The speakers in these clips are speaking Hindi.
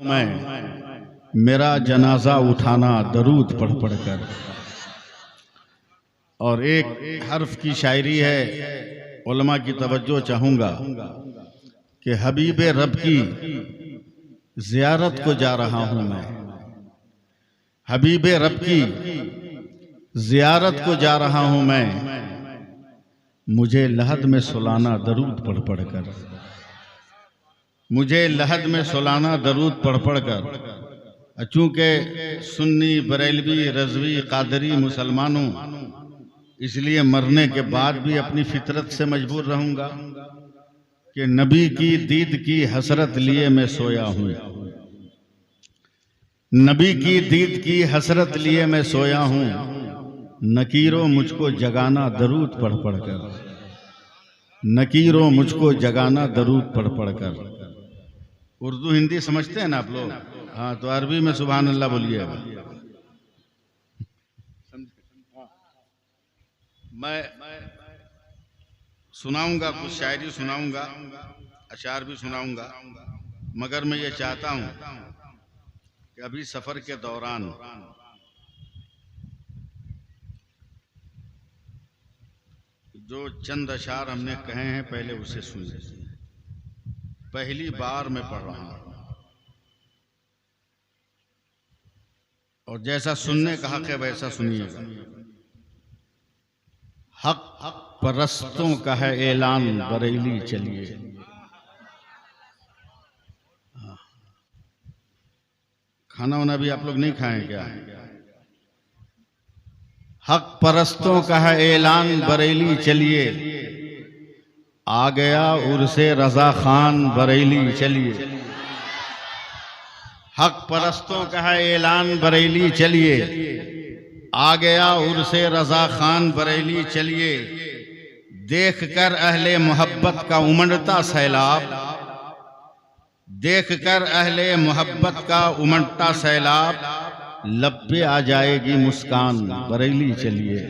मैं मेरा जनाजा उठाना दरूद पढ़ पढ़ कर। और एक हर्फ की शायरी है, उलमा की तवज्जो चाहूंगा कि हबीब रब की जियारत को जा रहा हूं मैं, हबीब रब की जियारत को जा रहा हूं मैं, मुझे लहद में सुलाना दरूद पढ़ पढ़ कर, मुझे लहद में सुलाना दरूद पढ़ पढ़ कर। चूंकि सुन्नी बरेलवी रजवी कादरी मुसलमानों, इसलिए मरने के बाद भी अपनी फितरत से मजबूर रहूंगा कि नबी की दीद की हसरत लिए मैं सोया हूं, नबी की दीद की हसरत लिए मैं सोया हूं, नकीरों मुझको जगाना दरूद पढ़ पढ़ कर, नकीरों मुझको जगाना दरूद पढ़ पढ़ कर। उर्दू हिंदी समझते हैं ना आप लोग? हाँ, तो अरबी में सुभान अल्लाह बोलिएगा। मैं सुनाऊंगा, कुछ शायरी सुनाऊंगा, अशार भी सुनाऊंगा, मगर मैं ये चाहता हूं कि अभी सफर के दौरान जो चंद अशार हमने कहे हैं पहले उसे सुनिए। पहली बार मैं पढ़ रहा हूं और जैसा सुनने का हक है वैसा सुनिएगा। हक परस्तों का है ऐलान बरेली चलिए। खाना वाना भी आप लोग नहीं खाएं क्या? हक परस्तों का है ऐलान बरेली चलिए, आ गया उर्से रजा खान बरेली चलिए। हक परस्तों का है ऐलान बरेली चलिए, आ गया उर्से रजा खान बरेली चलिए। देख कर अहले मोहब्बत का उमड़ता सैलाब, देख कर अहले मोहब्बत का उमड़ता सैलाब, लब पे आ जाएगी मुस्कान बरेली चलिए,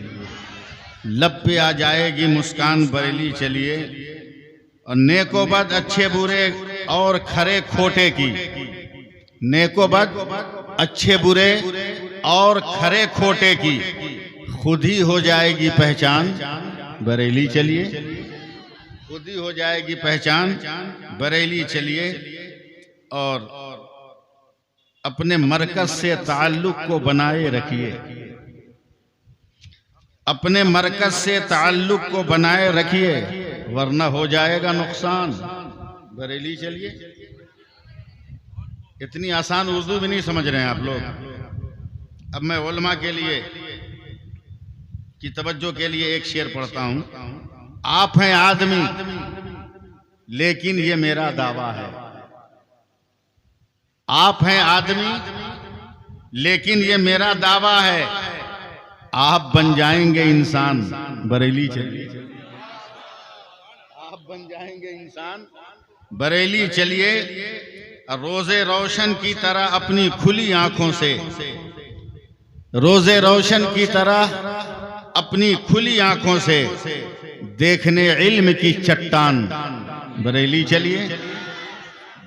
लब पे आ जाएगी मुस्कान बरेली चलिए। और नेकोबद अच्छे बुरे और खरे खोटे की, नेकोबद अच्छे बुरे और खरे खोटे की खुद ही हो जाएगी पहचान बरेली चलिए, खुद ही हो जाएगी पहचान बरेली चलिए। और अपने मरकज से ताल्लुक को बनाए रखिए, अपने मरकज से ताल्लुक को बनाए रखिए, वरना हो जाएगा नुकसान बरेली चलिए। इतनी आसान उर्दू भी नहीं समझ रहे हैं आप लोग। अब मैं उलमा के लिए की तवज्जो के लिए एक शेर पढ़ता हूं। आप हैं आदमी लेकिन ये मेरा दावा है, आप हैं आदमी लेकिन ये मेरा दावा है, आप बन जाएंगे इंसान बरेली चलिए, आप बन जाएंगे इंसान बरेली चलिए। रोजे रोशन की तरह अपनी खुली आंखों से, रोजे रोशन की तरह अपनी खुली आंखों से देखने इल्म की चट्टान बरेली चलिए,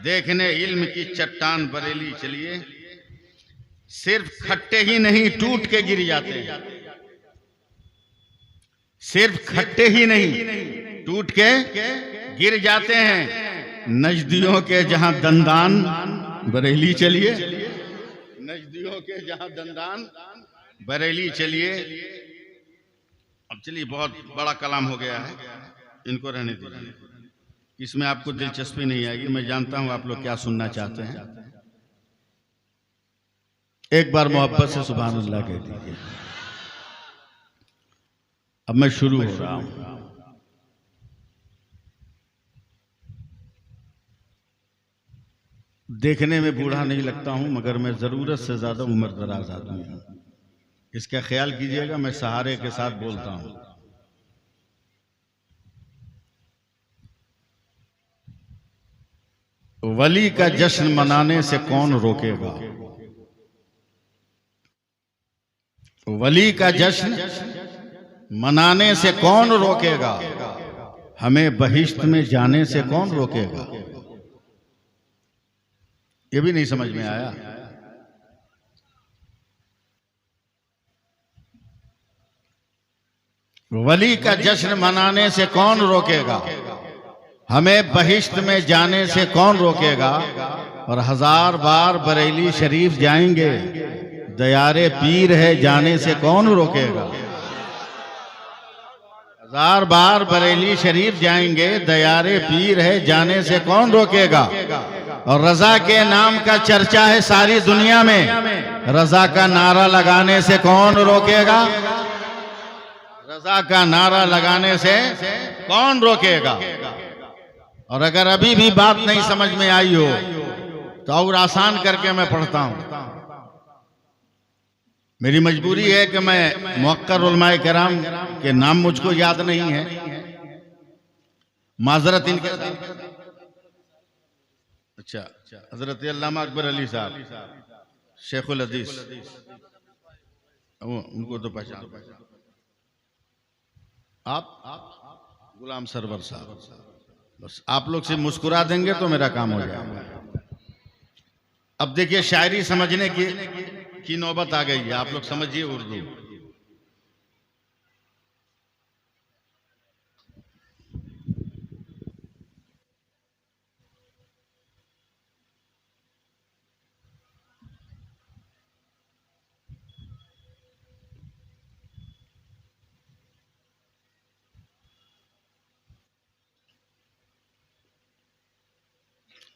देखने इल्म की चट्टान बरेली चलिए। सिर्फ खट्टे ही नहीं टूट के गिर जाते हैं, सिर्फ खट्टे ही नहीं टूट के गिर जाते हैं। नजदियों के जहां दंदान बरेली चलिए, नजदियों के जहां दंदान बरेली चलिए। अब चलिए, बहुत बड़ा कलाम हो गया है, इनको रहने दीजिए, इसमें आपको दिलचस्पी नहीं आएगी। मैं जानता हूं आप लोग क्या सुनना चाहते हैं। एक बार मोहब्बत से सुभान अल्लाह कह दीजिए। अब मैं शुरू हो रहा हूं। देखने में बूढ़ा नहीं लगता हूं, मगर मैं जरूरत से ज्यादा उम्र दराज आदमी हूं, इसका ख्याल कीजिएगा। मैं सहारे के साथ बोलता हूं। वली का जश्न मनाने से कौन रोकेगा, वली का जश्न मनाने से कौन रोकेगा, हमें बहिश्त में जाने से कौन रोकेगा। ये भी नहीं समझ में आया। वली का जश्न मनाने से कौन रोकेगा, हमें बहिश्त में जाने से कौन रोकेगा, और 1000 बार बरेली शरीफ जाएंगे, दयारे पीर है जाने से कौन रोकेगा। 1000 बार बरेली शरीफ जाएंगे, दयारे पीर है जाने से कौन रोकेगा। और रजा के नाम का चर्चा है सारी दुनिया में, रजा का नारा लगाने से कौन रोकेगा। रजा का नारा लगाने से कौन रोकेगा। और अगर अभी भी बात नहीं समझ में आई हो तो और आसान करके मैं पढ़ता हूं। मेरी मजबूरी है कि मैं मुअक्कर उलमाए किराम के नाम मुझको याद नहीं है, माजरत इनके। अच्छा, हजरत अल्लामा अकबर अली साहब शेखुल हदीस, उनको तो पहचान। आप गुलाम सरवर साहब, बस आप लोग से मुस्कुरा देंगे तो मेरा काम हो जाएगा। अब देखिए शायरी समझने की नौबत आ गई है, आप लोग समझिए उर्दू।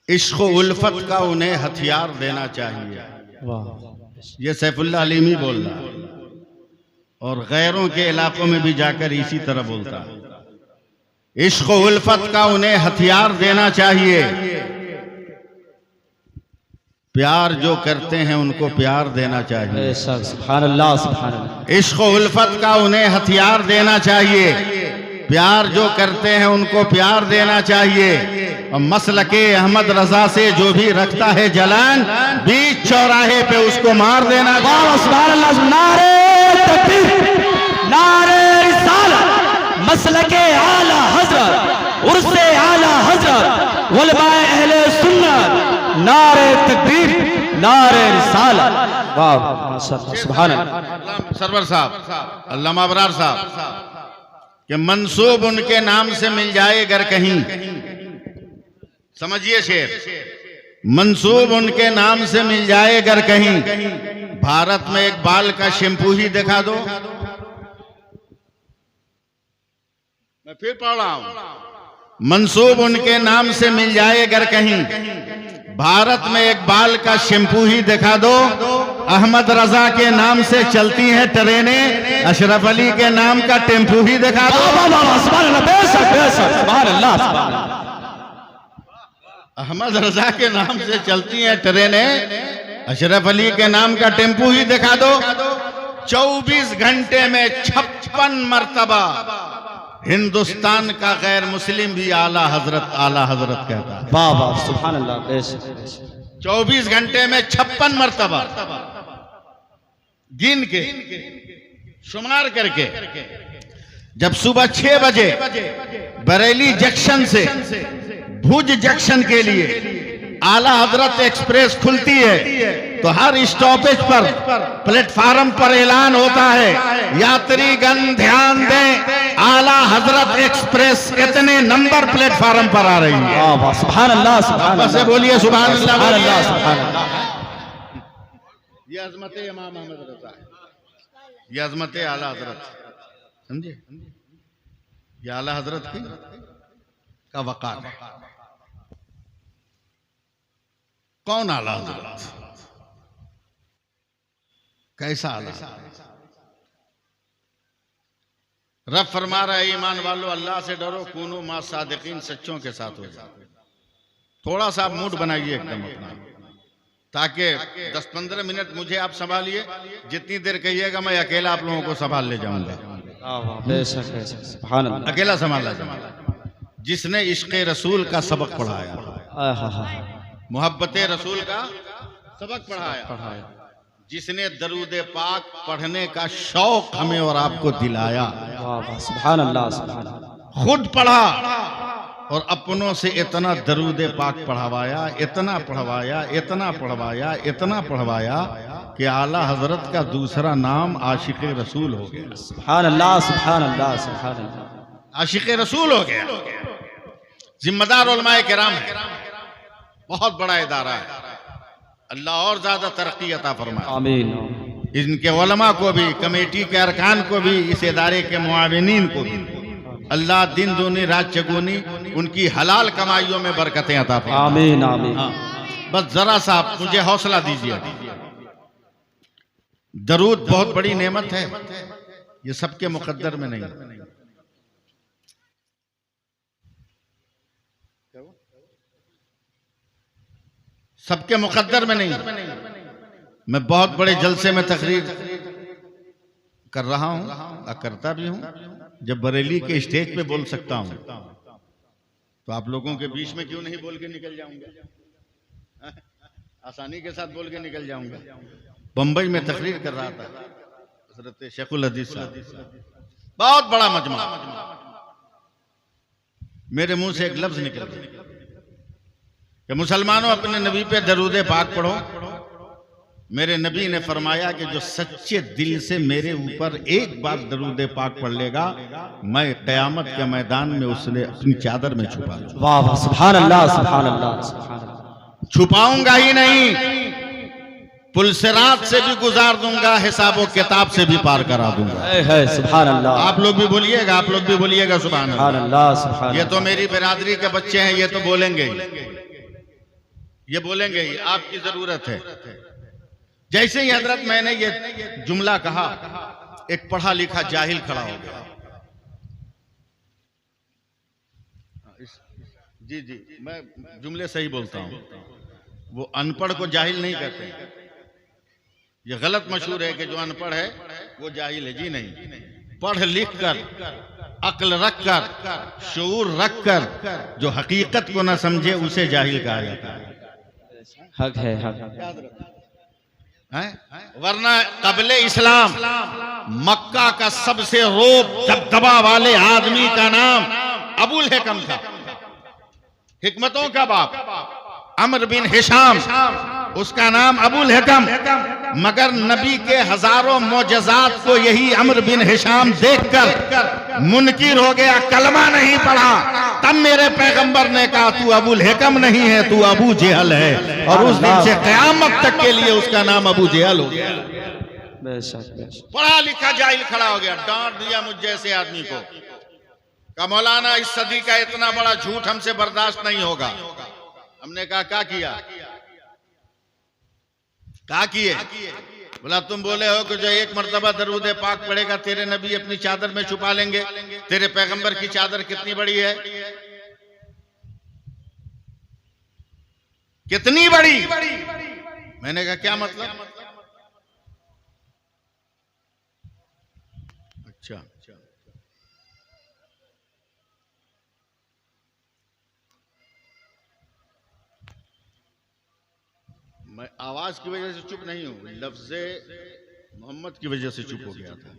इश्क उल्फत का उन्हें हथियार देना चाहिए। ये सैफुल्लाह अलीमी बोल रहा है, और गैरों के इलाकों में भी जाकर इसी तरह बोलता है। इश्क उल्फत का उन्हें हथियार देना चाहिए, प्यार जो करते हैं उनको प्यार देना चाहिए। सुभान अल्लाह, सुभान अल्लाह। इश्क उल्फत का उन्हें हथियार देना चाहिए, प्यार जो करते हैं उनको प्यार देना चाहिए। और मसलके अहमद रजा से जो भी रखता है जलान, बीच चौराहे पे उसको मार देना चाहिए। सुभान अल्लाह। नारे तकबीर, नारे रिसालत, मसलके आला हजरत, उर्से आला हजरत, उलमाए अहले सुन्नत, नारे तकबीर, नारे रिसालत। वाह, सुभान अल्लाह। सरवर साहब, अल्लामा अबरार साहब कि मंसूब उनके नाम से मिल जाए अगर कहीं, समझिए शेर, मंसूब उनके नाम से मिल जाए अगर कहीं, भारत में एक बाल का शैम्पू ही दिखा दो। मैं फिर पढ़ रहा हूं, मंसूब उनके नाम से मिल जाए अगर कहीं, भारत में एक बाल का शैम्पू ही दिखा दो। अहमद रजा के नाम से चलती हैं ट्रेनें, अशरफ अली के नाम का टेम्पू ही दिखा दो। अहमद रजा के नाम से चलती हैं ट्रेनें, अशरफ अली के नाम का टेम्पू ही दिखा दो। 24 घंटे में 56 मर्तबा हिंदुस्तान का गैर मुस्लिम भी आला हजरत कहता है। वाह वाह, सुभान अल्लाह। 24 घंटे में 56 मर्तबा गिन के, शुमार करके। जब सुबह 6 बजे बरेली जंक्शन से भुज जंक्शन के लिए आला हजरत एक्सप्रेस खुलती है तो हर स्टॉपेज पर प्लेटफार्म पर ऐलान होता है, यात्रीगण ध्यान दें, आला हजरत एक्सप्रेस इतने नंबर प्लेटफार्म पर आ रही है। सुभान अल्लाह, सुभान अल्लाह से बोलिए सुभान अल्लाह, सुभान अल्लाह, सुभान अल्लाह। ये अजमत इमाम अहमद रजा है, ये अजमत आला हजरत, समझे, ये आला हजरत का वकार है। कौन आला हजरत, कैसा आला? रब फरमा रहा है, ईमान वालों अल्लाह से डरो, कूनो मा सादिकीन, सच्चों के साथ हो जाओ। थोड़ा सा आप मूड बनाइए एकदम अपना, ताकि 10-15 मिनट मुझे आप संभालिए, जितनी देर कहिएगा मैं अकेला आप लोगों को संभाल ले जाऊंगा। अकेला संभाला जाऊंगा। जिसने इश्क़े रसूल का सबक पढ़ाया, मोहब्बत रसूल का सबक पढ़ाया, जिसने दरूद पाक पढ़ने का शौक हमें और आपको दिलाया, सुभान अल्लाह, सुभान अल्लाह। खुद पढ़ा और अपनों से इतना दरूद पाक पढ़वाया, इतना पढ़वाया, इतना पढ़वाया, इतना पढ़वाया कि आला हजरत का दूसरा नाम आशिक रसूल हो गया। सुभान अल्लाह, सुभान अल्लाह, सुभान अल्लाह। आशिक रसूल हो गया। जिम्मेदार उलमाए किराम है, बहुत बड़ा इदारा है। अल्लाह और ज्यादा तरक्की अता फरमाए। आमीन। इनके उलमा को भी, कमेटी के अरकान को भी, इस इदारे के मुआविनीन को भी अल्लाह दिन दूनी रात चगुनी उनकी हलाल कमाइयों में बरकतें अता फरमाए। आमीन आमीन। हाँ, बस जरा सा मुझे हौसला दीजिए। दरूद बहुत बड़ी नेमत है, ये सबके मुकद्दर में नहीं। सबके मुकद्दर में नहीं। मैं बहुत बड़े जलसे में तकरीर कर रहा हूं, करता भी हूं। जब बरेली के स्टेज पे बोल सकता हूं तो आप लोगों के बीच में क्यों नहीं बोल के निकल जाऊंगा? आसानी के साथ बोल के निकल जाऊंगा। बंबई में तकरीर कर रहा था हजरत शेखुल हदीस साहब, बहुत बड़ा मजमा। मेरे मुंह से एक लफ्ज निकल गया कि मुसलमानों अपने नबी पे दरूद पाक पढ़ो। मेरे नबी ने फरमाया कि जो सच्चे दिल से मेरे ऊपर एक बार दरूद पाक पढ़ लेगा, मैं कयामत के मैदान में उसने अपनी चादर में छुपा लूंगा। वाह वाह, सुभान अल्लाह, सुभान अल्लाह, सुभान अल्लाह। छुपाऊंगा ही नहीं, पुलसिरात से भी गुजार दूंगा, हिसाबो किताब से भी पार करा दूंगा। है सुभान अल्लाह। आप लोग भी बोलिएगा, आप लोग भी बोलिएगा सुभान अल्लाह, सुभान। ये तो मेरी बिरादरी के बच्चे हैं, ये तो बोलेंगे ही, ये बोलेंगे ही। आपकी जरूरत है। जैसे ही हजरत मैंने ये जुमला कहा, एक पढ़ा लिखा जाहिल खड़ा हो गया। जी जी, मैं जुमले सही बोलता हूं। वो अनपढ़ को जाहिल नहीं कहते। ये गलत मशहूर है कि जो अनपढ़ है वो जाहिल है। जी नहीं, पढ़ लिख कर, अक्ल रख कर, शऊर रख कर जो हकीकत को ना समझे उसे जाहिल कहा जाता है। हक है, हक है। वरना कबले इस्लाम मक्का का सबसे रोब दबदबा वाले आदमी का नाम अबुल हिकम था, हिकमतों का बाप। अमर बिन हिशाम, उसका नाम अबुल हिकम। मगर नबी के हजारों मोजज़ात को यही अमर बिन हिशाम देखकर मुनकिर हो गया, कलमा नहीं पढ़ा। तब मेरे पैगंबर ने कहा, तू अबुल हिकम नहीं है, तू अबू जेहल है। और उस दिन से क़यामत तक के लिए उसका नाम अबू जेहल हो गया। पढ़ा लिखा जाहिल खड़ा हो गया। डांट दिया मुझ जैसे आदमी को का मौलाना इस सदी का इतना बड़ा झूठ हमसे बर्दाश्त नहीं होगा। हमने कहा क्या किया? क्या किए? बोला तुम बोले हो कि जो एक मर्तबा दरूद पाक पढ़ेगा तेरे नबी अपनी चादर में छुपा लेंगे। तेरे पैगंबर की चादर कितनी बड़ी है? कितनी बड़ी? मैंने कहा क्या मतलब? अच्छा, मैं आवाज की वजह से चुप नहीं हूं, लफ्ज़े मोहम्मद की वजह से चुप हो गया था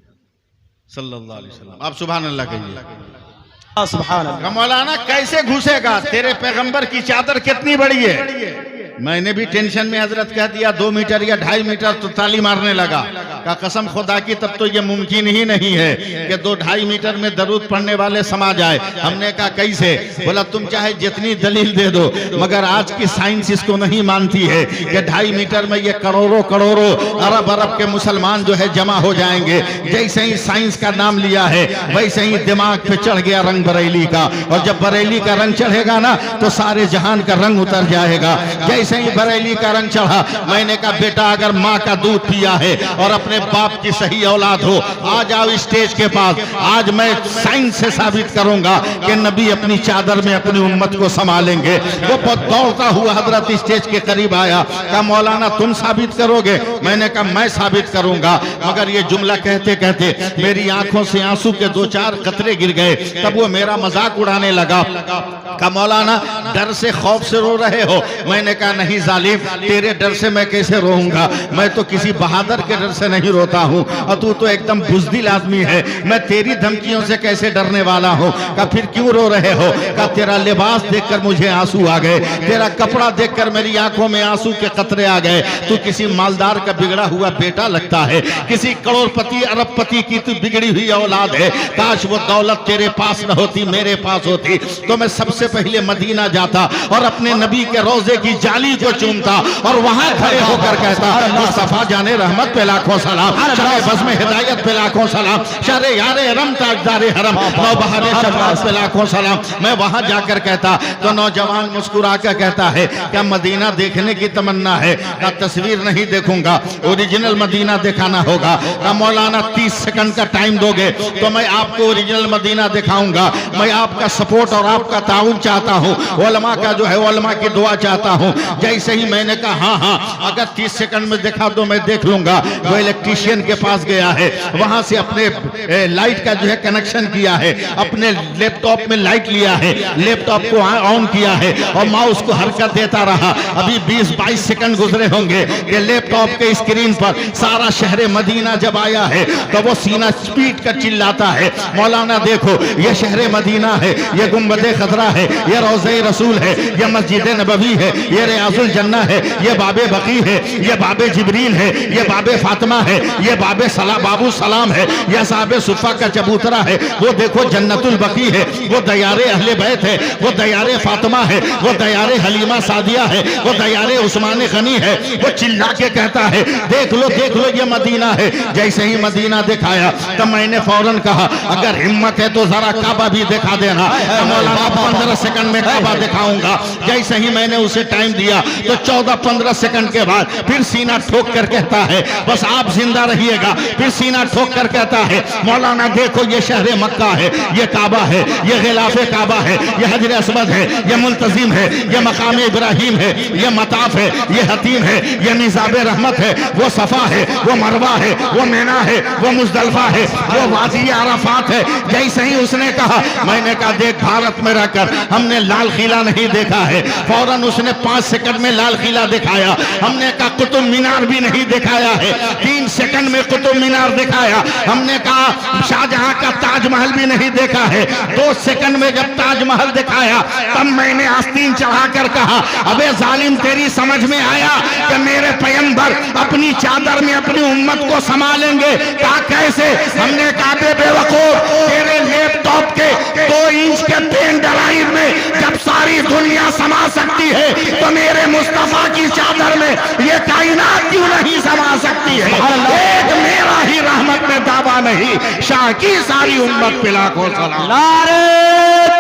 सल्लल्लाहु अलैहि वसल्लम। आप सुभान अल्लाह कहिए। सुभान अल्लाह। मौलाना कैसे घुसेगा? तेरे पैगंबर की चादर कितनी बड़ी है? मैंने भी टेंशन में हजरत कह दिया 2 मीटर या 2.5 मीटर, तो ताली मारने लगा। का कसम खुदा की तब तो ये मुमकिन ही नहीं है कि 2-2.5 मीटर में दरूद पढ़ने वाले समा जाए। हमने कहा कैसे? बोला तुम चाहे जितनी दलील दे दो, मगर आज की साइंस इसको नहीं मानती है कि 2.5 मीटर में ये करोड़ों करोड़ों अरब अरब के मुसलमान जो है जमा हो जाएंगे। जैसे ही साइंस का नाम लिया है वैसे ही दिमाग पे चढ़ गया रंग बरेली का, और जब बरेली का रंग चढ़ेगा ना तो सारे जहान का रंग उतर जाएगा। जैसे ही बरेली का रंग चढ़ा, मैंने कहा बेटा अगर माँ का दूध पिया है और अपने बाप की सही औलाद हो, आ जाओ स्टेज के पास। आज मैं साइंस से साबित करूंगा कि नबी अपनी चादर में अपनी उम्मत को संभालेंगे। वो बहुत दौड़ता हुआ हजरत स्टेज के करीब आया। कहा मौलाना तुम साबित करोगे? मैंने कहा मैं साबित करूंगा। मगर ये जुमला कहते कहते मेरी आंखों से आंसू के 2-4 कतरे गिर गए। तब वो मेरा मजाक उड़ाने लगा। कहा मौलाना डर से खौफ से रो रहे हो? मैंने कहा नहीं जालिम, तेरे डर से मैं कैसे रोऊंगा, मैं तो किसी बहादुर के डर से नहीं रोता हूँ, और तू तो एकदम बुज़दिल आदमी है, मैं तेरी धमकियों से कैसे डरने वाला हूँ। का फिर क्यों रो रहे हो? का तेरा लिबास देखकर मुझे आंसू आ गए, तेरा कपड़ा देखकर मेरी आंखों में आंसू के कतरे आ गए। तू किसी मालदार का बिगड़ा हुआ बेटा लगता है, किसी करोड़पति अरबपति की तू बिगड़ी हुई औलाद है। काश वो दौलत तेरे पास न होती, मेरे पास होती, तो मैं सबसे पहले मदीना जाता और अपने नबी के रोजे की जाली को चूमता और वहां खड़े होकर कहता, मुस्तफा जाने रहमत पे लाखों सलाम, शाह बज़्म हिदायत पे लाखों सलाम, शारे यारे हरम ताजदारे हरम, नौबहारे शफाअत पे लाखों सलाम। मैं वहां जाकर कहता तो नौजवान मुस्कुरा कर कहता है, क्या मदीना देखने की तमन्ना है? क्या तस्वीर नहीं देखूंगा, ओरिजिनल मदीना दिखाना होगा। क्या मौलाना 30 सेकंड का टाइम दोगे तो मैं आपको ओरिजिनल मदीना दिखाऊंगा। मैं आपका सपोर्ट और आपका ताउन चाहता हूँ, उलमा का जो है उलमा की दुआ चाहता हूँ। जैसे ही मैंने कहा हाँ हाँ अगर 30 सेकंड में दिखा दो मैं देख लूंगा, वो इलेक्ट्रीशियन के पास गया है, वहां से अपने लाइट का जो है कनेक्शन किया है, अपने लैपटॉप में लाइट लिया है, लैपटॉप को ऑन किया है और माउस को हरकत देता रहा। अभी 20-22 सेकंड गुजरे होंगे कि लैपटॉप के स्क्रीन पर सारा शहर मदीना जब आया है तो वो सीना स्पीड कर चिल्लाता है, मौलाना देखो ये शहर मदीना है, ये गुंबद खतरा है, ये रोज़े रसूल है, ये मस्जिद नबवी है, ये रियाजुल जन्ना है, ये बाबे बकी है, ये बाबे जिब्रील है, ये बाबे फातिमा है, ये बाबे बाबू सलाम है, ये साहबे सुफा का चबूतरा है, वो देखो जन्नतुल बकी है, वो दयारे अहले बैत है, वो दयारे फातिमा है, वो दयारे हलीमा सादिया है, वो दयारे उस्मान गनी है। वो चिल्ला के कहता है देख लो ये मदीना है। जैसे ही मदीना दिखाया तब मैंने फौरन कहा अगर हिम्मत है तो जरा काबा भी दिखा देना। मौलाना 15 सेकंड में काबा दिखाऊंगा। जैसे ही मैंने उसे टाइम दिया तो 14-15 सेकंड के बाद फिर सीना ठोक कर कहता है बस आप जिंदा रहिएगा। फिर सीना ठोक कर कहता है मौलाना देखो ये शहर मक्का है, ये काबा है, ये गिलाफे काबा है, ये हजर असवद है, ये मुल्तजिम है, ये मकाम इब्राहिम है, ये मताफ है, ये हतीम है, ये निज़ाबे रहमत है, वो सफा है, वो मरवा है, वो मेना है, वो मुजदलफा है, वो वादी अराफात है। जैसे ही उसने कहा मैंने कहा देख भारत में रहकर हमने लाल किला नहीं देखा है। फौरन उसने 5 सेकंड में लाल किला दिखाया। हमने कहा कुतुब मीनार भी नहीं दिखाया है। 3 सेकंड में कुतुब मीनार दिखाया। हमने कहा शाहजहां का ताजमहल भी नहीं देखा है। 2 सेकंड में जब ताजमहल दिखाया तब मैंने आस्तीन चढ़ाकर कहा अबे जालिम तेरी समझ में आया कि मेरे पैगंबर अपनी चादर में अपनी उम्मत को संभालेंगे? कहा कैसे? हमने कहा बेवकूफ तेरे लैपटॉप के 2 इंच के पेन ड्राइव में जब सारी दुनिया समा सकती है तो मेरे मुस्तफा की चादर में ये कायनात क्यों नहीं समा सकती है? एक मेरा ही रहमत में दावा नहीं, शाह की सारी उम्मत पे लाखों सलाम। नारे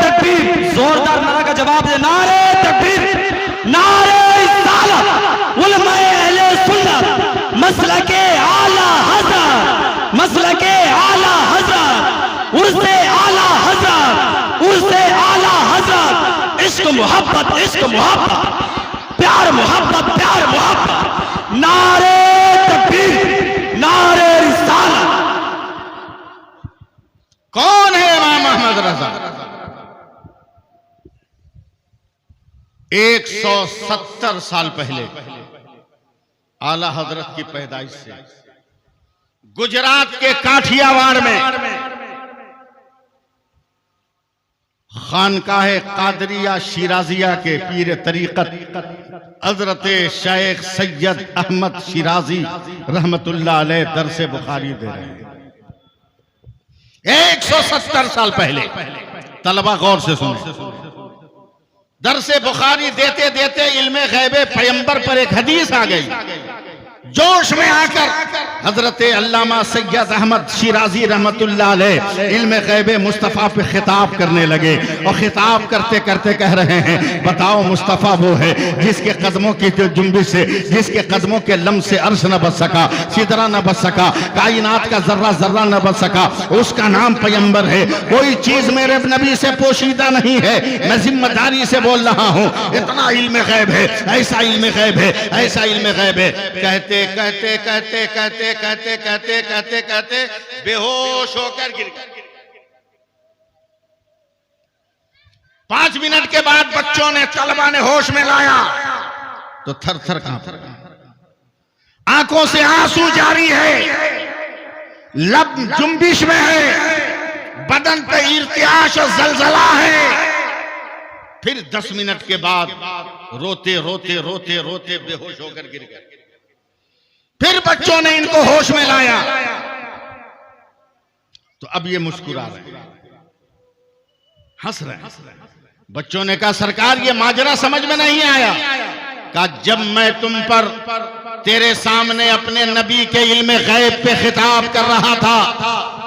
तकबीर, जोरदार नारा का जवाब दे। नारे तकबीर, नारे रिसालत, उलमाए अहले सुन्नत, मसलके आला हज़रत, मसलके आला हज़रत, उर्से आला हज़रत, उर्से आला हज़रत, इश्क मोहब्बत, इश्क मोहब्बत, प्यार मोहब्बत, प्यार मोहब्बत। नारे तकबीर, नारे रिसालत। कौन है इमाम अहमद रजा? 170 साल पहले आला हजरत की पैदाइश से गुजरात के काठियावाड़ में खानकाहे कादरिया शिराजिया के पीर तरीकत हजरत शेख सैयद अहमद शिराजी रहमतुल्लाह अलैह दर्स बुखारी दे रहे हैं। 170 साल पहले, तलबा गौर से सुने, दर्से बुखारी देते देते इल्मे गैबे पैगंबर पर एक हदीस आ गई। जोश में आकर हजरत अल्लामा सैयद अहमद शिराजी रहमतुल्लाह अलैह इल्मे गैबे मुस्तफ़ा पे खिताब करने लगे और खिताब करते करते कह रहे हैं बताओ मुस्तफ़ा वो है जिसके कदमों की जुम्बिश से, जिसके कदमों के लम्स से अर्श न बच सका, सिदरा न बच सका, कायनात का जर्रा जर्रा न बच सका, उसका नाम पैगंबर है। कोई चीज मेरे नबी से पोशीदा नहीं है, मैं जिम्मेदारी से बोल रहा हूँ। इतना इल्मे गैब है, ऐसा इल्मे गैब है, ऐसा इल्मे गैब है। कहते कहते कहते कहते कहते कहते कहते कहते बेहोश होकर गिर गए। 5 मिनट के बाद बच्चों ने, तलबा ने होश में लाया। तो थर थर कांपता, आंखों से आंसू जारी है, लब जुम्बिश में है, बदन पे इर्तियाश और जलजला है। फिर 10 मिनट के बाद रोते रोते रोते रोते बेहोश होकर गिर गए। फिर बच्चों ने इनको होश में लाया, तो अब ये मुस्कुरा रहे हैं, हंस रहे हैं। बच्चों ने कहा सरकार ये माजरा समझ में नहीं आया। कहा जब मैं तुम पर तेरे सामने अपने नबी के इल्म गैब पे खिताब कर रहा था,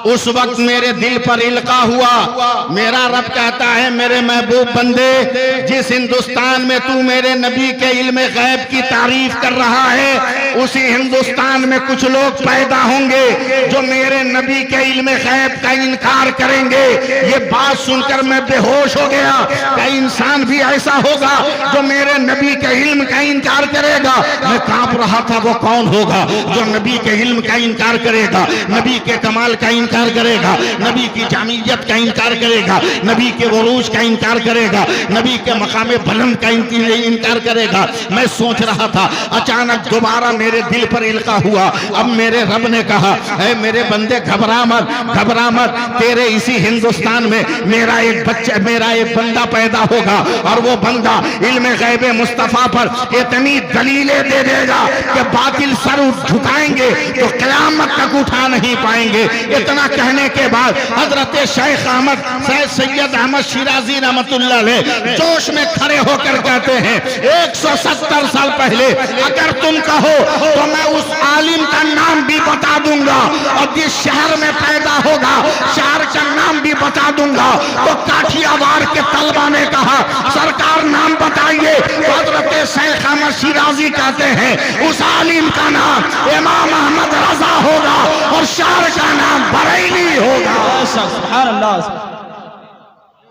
उस वक्त मेरे दिल पर इल्का हुआ। मेरा रब कहता है मेरे महबूब बंदे, जिस हिंदुस्तान में तू मेरे नबी के इल्म गैब की तारीफ कर रहा है, उसी हिंदुस्तान में कुछ लोग पैदा होंगे जो मेरे नबी के इल्म गैब का इनकार करेंगे। ये बात सुनकर मैं बेहोश हो गया। क्या इंसान भी ऐसा होगा जो मेरे नबी के इल्म का इनकार करेगा? मैं कांप रहा था, वो कौन होगा जो नबी के इल्म का इनकार करेगा, नबी के कमाल का इनकार करेगा, नबी की जामियत का इनकार करेगा, नबी के वरूज का इनकार करेगा, नबी के मकाम बुलंद का इनकार करेगा। मैं सोच रहा था, अचानक दोबारा मेरे दिल पर इल्का हुआ। अब मेरे रब ने कहा, है मेरे बंदे घबरा मत, घबरा मत, तेरे इसी हिंदुस्तान में मेरा एक बच्चा, मेरा एक बंदा पैदा होगा, और वो बंदा इल्म गैब मुस्तफा पर इतनी दलीलें दे देगा कि बातिल सर झुकाएंगे तो क़यामत तक उठा नहीं पाएंगे। इतना कहने के बाद हजरत शेख अहमद सैयद अहमद शिराजी रहमतुल्लाह अलैह जोश में खड़े होकर कहते हैं, 170 साल पहले अगर तुम कहो तो मैं उस आलिम का नाम भी बता दूंगा, और जिस शहर में पैदा होगा शहर का नाम भी बता दूंगा। तो काठियावाड़ के तलबा ने कहा सरकार नाम बताइए। हजरत शेख अहमद शिराजी कहते हैं उस आलिम का नाम इमाम अहमद रजा होगा और शहर का नाम बरेली होगा। सुभान अल्लाह।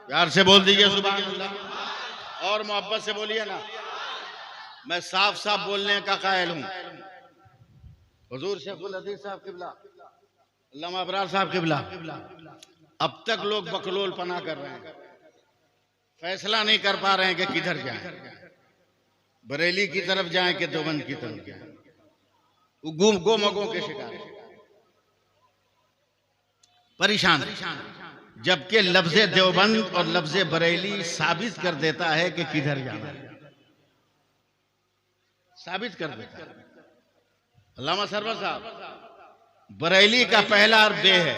प्यार से बोल दीजिए सुभान अल्लाह, और मोहब्बत से बोलिए ना। मैं साफ साफ बोलने का कायल हूं। हुजूर शेखुल हदीस साहब किबला, अल्लामा अबरार साहब किबला, अब तक लोग बकलोल पना कर रहे हैं, फैसला नहीं कर पा रहे हैं कि किधर जाएं, बरेली की तरफ जाएं कि देवबंद की तरफ जाएं। गोमगों के शिकार परेशान, जबकि लफ्ज़े देवबंद और लफ्ज़े बरेली साबित कर देता है कि किधर जाना है, साबित कर देता है। अल्लामा सरवर साहब, बरेली का पहला हर्फ बे है,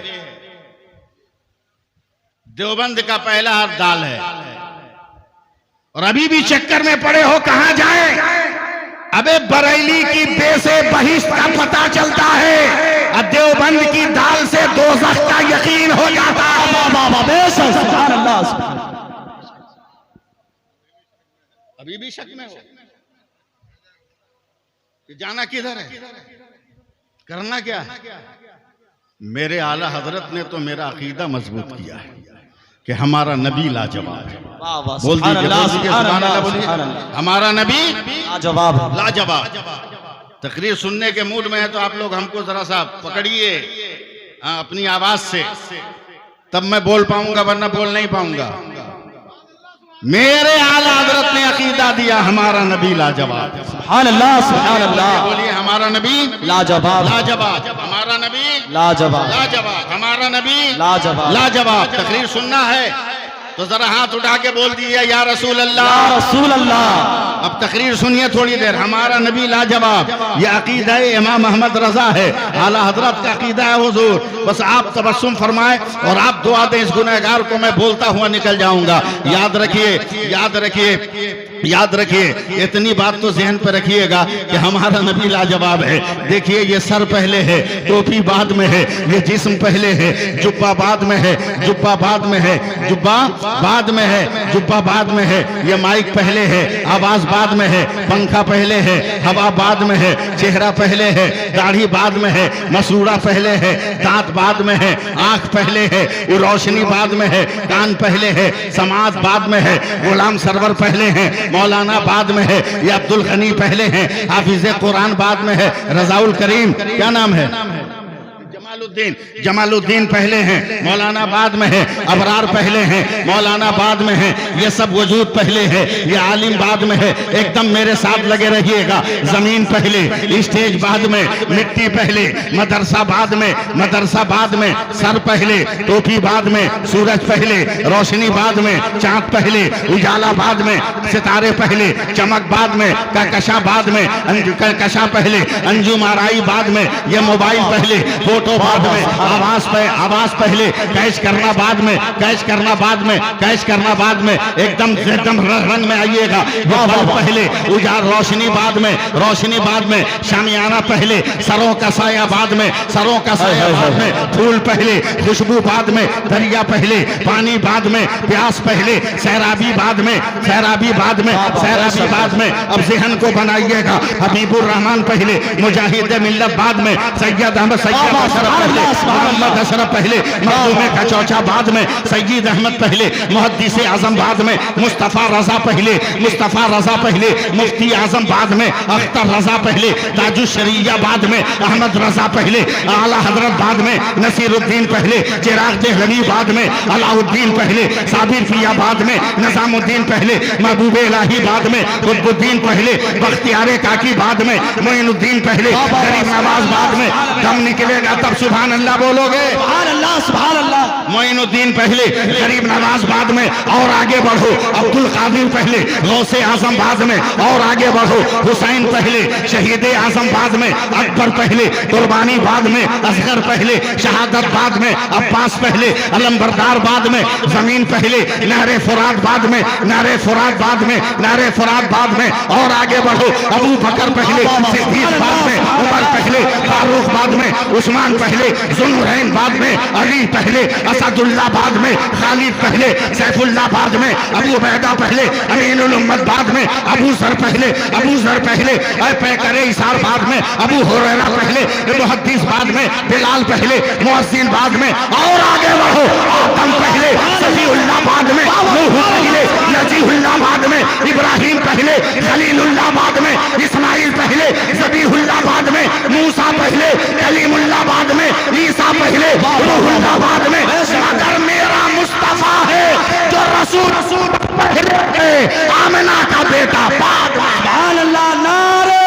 देवबंद का पहला हर्फ दाल है, और अभी भी चक्कर में पड़े हो कहां जाएं? अबे बरेली की बे से बहिश्त का पता चलता है, और देवबंद की दाल से दोज़ख का यकीन हो जाता है। सुभान अल्लाह। अभी भी शक में हो कि जाना किधर है, करना क्या है? मेरे आला हजरत ने तो मेरा अकीदा मजबूत किया है कि हमारा नबी लाजवाब है। बोल दीजिए हमारा नबी लाजवाब, लाजवाब। तकरीर सुनने के मूड में है तो आप लोग हमको जरा सा पकड़िए अपनी आवाज से, तब मैं बोल पाऊंगा, वरना बोल नहीं पाऊंगा। मेरे आला हजरत ने अकीदा दिया हमारा नबी लाजवाब। सुभान अल्लाह, सुभान अल्लाह। बोलिए हमारा नबी लाजवाब, लाजवाब, हमारा नबी लाजवाब, लाजवाब, हमारा नबी लाजवाब, लाजवाब। तकरीर सुनना है तो जरा हाथ उठा के बोल दीजिए या रसूल अल्लाह, या रसूल अल्लाह। अब तकरीर सुनिए थोड़ी देर। हमारा नबी लाजवाब, ये अकीदा इमाम अहमद रजा है, आला हजरत का अकीदा है हुजूर। बस आप तबस्सुम फरमाए और आप दुआ दें, इस गुनहगार को मैं बोलता हुआ निकल जाऊंगा। याद रखिए, याद रखिए, याद रखिए, इतनी बात तो जहन पर रखिएगा कि हमारा नबी लाजवाब है। देखिए ये सर पहले है, टोपी बाद में है, ये जिस्म पहले है, जुब्बा बाद में है, जुब्बा बाद में है, जुब्बा बाद में है, जुब्बा बाद में है, ये माइक पहले है, आवाज बाद में है, पंखा पहले है, हवा बाद में है, चेहरा पहले है, दाढ़ी बाद में है, मसूड़ा पहले है, दांत बाद में है, आंख पहले है, रोशनी बाद में है, कान पहले है, समाज बाद में है, गुलाम सरवर पहले हैं, मौलाना बाद में है, ये अब्दुल गनी पहले हैं, हाफिज कुरान बाद में है, रजाउल करीम क्या नाम है, जमालुद्दीन पहले हैं, मौलाना बाद में है, अबरार पहले हैं, मौलाना बाद में है, ये सब वजूद पहले है, ये आलिम बाद में है। एकदम मेरे साथ लगे रहिएगा। जमीन पहले, स्टेज बाद में, मिट्टी पहले, मदरसा बाद में, मदरसा बाद में, सर पहले, टोपी बाद में, सूरज पहले, रोशनी बाद में, चांद पहले, उजाला बाद में, सितारे पहले, चमक बाद में, कहकशा बाद में, कहकशा पहले, अंजुम आराई बाद में, ये मोबाइल पहले, फोटो बाद में, आवाज पहले, कैश करना बाद में, कैश करना बाद में, कैश करना बाद में। एकदम रंग में आइएगा। बल्ब पहले, उजाल रोशनी बाद में, रोशनी बाद में, शामियाना पहले, सरों का साया बाद में, सरों का साया बाद में, फूल पहले, खुशबू बाद में, दरिया पहले, पानी बाद में, प्यास पहले, सैराबी बाद में, सैराबी बाद में, सैराबी बाद में। अब जहन को बनाइएगा। हबीबुर रहमान पहले, मुजाहिद मिल्लत बाद में, सैयद अहमद सैयद अशरफ पहले, मोहम्मद अशरफ पहले, मखदूम का चौचा बाद में, सैयद अहमद पहले, मुहद्दिस आजम बाद में, मुस्तफा रजा पहले, मुस्तफा रजा पहले, मुफ्ती आजम बाद में, अख्तर रजा पहले, ताजुश शरिया बाद में, अहमद रजा पहले, आला हजरत बाद में, नसीरुद्दीन पहले, चिराग देहलवी बाद में, अलाउद्दीन पहले, साबिर फिया बाद में, निजामुद्दीन पहले, महबूब इलाही बाद में, कुतुबुद्दीन पहले, बख्तियार काकी बाद में, मोइनुद्दीन पहले, गरीब नवाज बाद में। दम निकलेगा तब सुभान अल्लाह बोलोगे। सुभान अल्लाह, सुभान अल्लाह। मोइनुद्दीन पहले, गरीब नवाज बाद में, और आगे बढ़ो। अब्दुल कादिर पहले, गौसे आजम बाद में, और आगे बढ़ो। हुसैन पहले, शहीद आजम बाद में, अकबर पहले, कुर्बानी बाद में, असगर पहले, शहादत बाद में, अब्बास पहले, अलमबरदार बाद में, जमीन पहले, नहरे फुरात बाद में, नहरे फुरात बाद में, नहरे फुरात बाद में, और आगे बढ़ो। अबू बकर पहले, सिद्दीक बाद में, उमर पहले, फारूक बाद में, उस्मान पहले, जुल्नुरैन बाद में, अली पहले, असदुल्लाह बाद में, खालिद पहले, सैफुल्लाह बाद में, अबू उबैदा पहले, अमीनुल उम्मत बाद में, अबू जर पहले, अबू जर पहले, पैकरे इसार बाद में, अबू हुरैरा पहले, मुहद्दिस बाद में, बिलाल पहले, मुअज्जिन बाद में, और आगे बढ़ो। आदम पहले, सफीउल्लाह बाद में, नूह पहले, नजीहुल्लाह बाद में, इब्राहिम पहले, खलीलुल्लाह बाद में, इस्माइल पहले, ज़बीहुल्लाह बाद में, मूसा पहले, कलीमुल्लाह बाद में, ईसा पहले, रूहुल्लाह बाद में। मगर मेरा मुस्तफा है जो रसूल पहले है, आमिना का बेटा बाद में। सुभान अल्लाह। नारे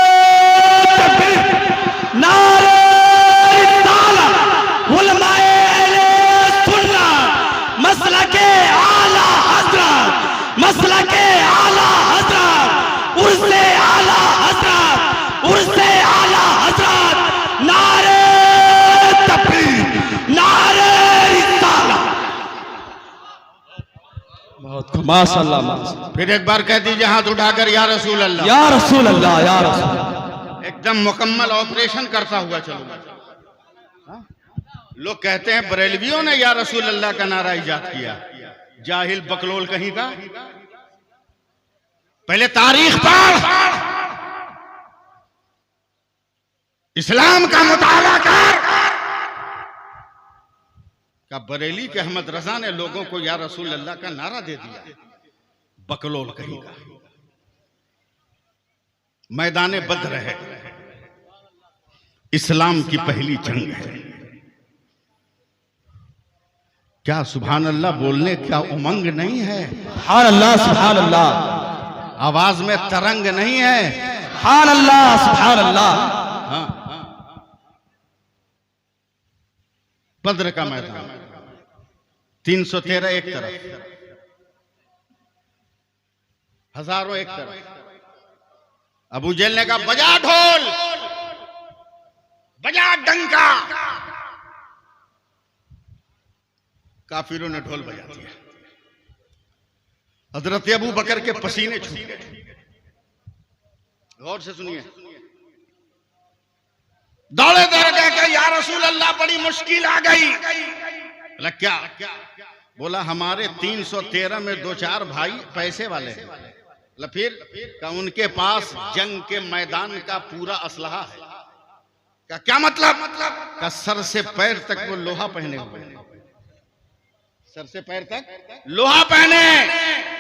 तकबीर, नारे रिसालत, उलमाए अहले सुन्नत, मसलके आला हज़रत, मसलके आला हज़रत, उर्से आला हज़रत, उर्से आला हज़रत। नारे तकबीर, नारे रिसालत। बहुत माशाअल्लाह, माशाअल्लाह। फिर एक बार कह दीजिए हाथ उठाकर, या रसूल अल्लाह। या रसूल अल्लाह, या रसूल अल्लाह। एकदम मुकम्मल ऑपरेशन करता हुआ चलूंगा। हाँ? लोग कहते हैं बरेलवियों ने या रसूल अल्लाह का नारा इजाद किया। जाहिल बकलोल कहीं का। पहले तारीख पढ़, इस्लाम का मुताला कर। का बरेली के अहमद रजा ने लोगों को या रसूल अल्लाह का नारा दे दिया। बकलोल कहीं का। मैदान बद्र है, इस्लाम की पहली जंग है। क्या सुभान अल्लाह बोलने क्या उमंग नहीं है? सुभान अल्लाह, सुभान अल्लाह। आवाज में तरंग नहीं है? सुभान अल्लाह, सुभान अल्लाह। हाँ। बद्र का मैदान 313 एक तरफ, हजारों एक तरफ। अबू जहल ने कहा बजा ढोल, बजा डंका। काफिरों ने ढोल बजा दिया। हजरत अबू बकर के पसीने छूट गए। गौर से सुनिए। दौड़े दौड़े गए, या रसूल अल्लाह बड़ी मुश्किल आ गई। बोला क्या? बोला हमारे 313 में 2-4 भाई पैसे वाले हैं। बोला फिर? का उनके पास जंग के मैदान का पूरा असलहा है। का क्या मतलब? का सर से पैर तक वो लोहा पहने हुए हैं। सर से पैर तक लोहा पहने।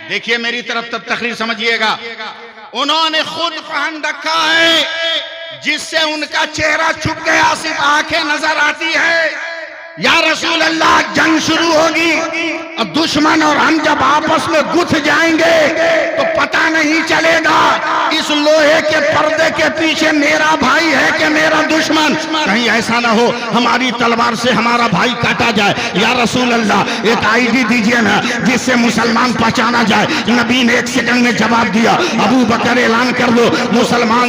देखिए मेरी तरफ तब तकरीर समझिएगा। उन्होंने खुद पहन रखा है जिससे उनका चेहरा छुप गया, सिर्फ आंखें नजर आती है। या रसूल अल्लाह, जंग शुरू होगी और दुश्मन और हम जब आपस में गुथ जाएंगे तो पता नहीं चलेगा इस लोहे के पर्दे के पीछे मेरा भाई है कि मेरा दुश्मन। कहीं ऐसा ना हो हमारी तलवार से हमारा भाई काटा जाए। या रसूल अल्लाह, एक आईडी दीजिए ना जिससे मुसलमान पहचाना जाए। नबी ने 1 सेकंड में जवाब दिया। अबू बकर ऐलान कर दो, मुसलमान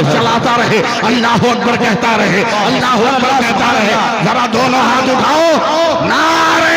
चलाता रहे, अल्लाह अकबर कहता रहे, अल्लाह अकबर कहता रहे। जरा दोनों हाथ उठाओ, नारे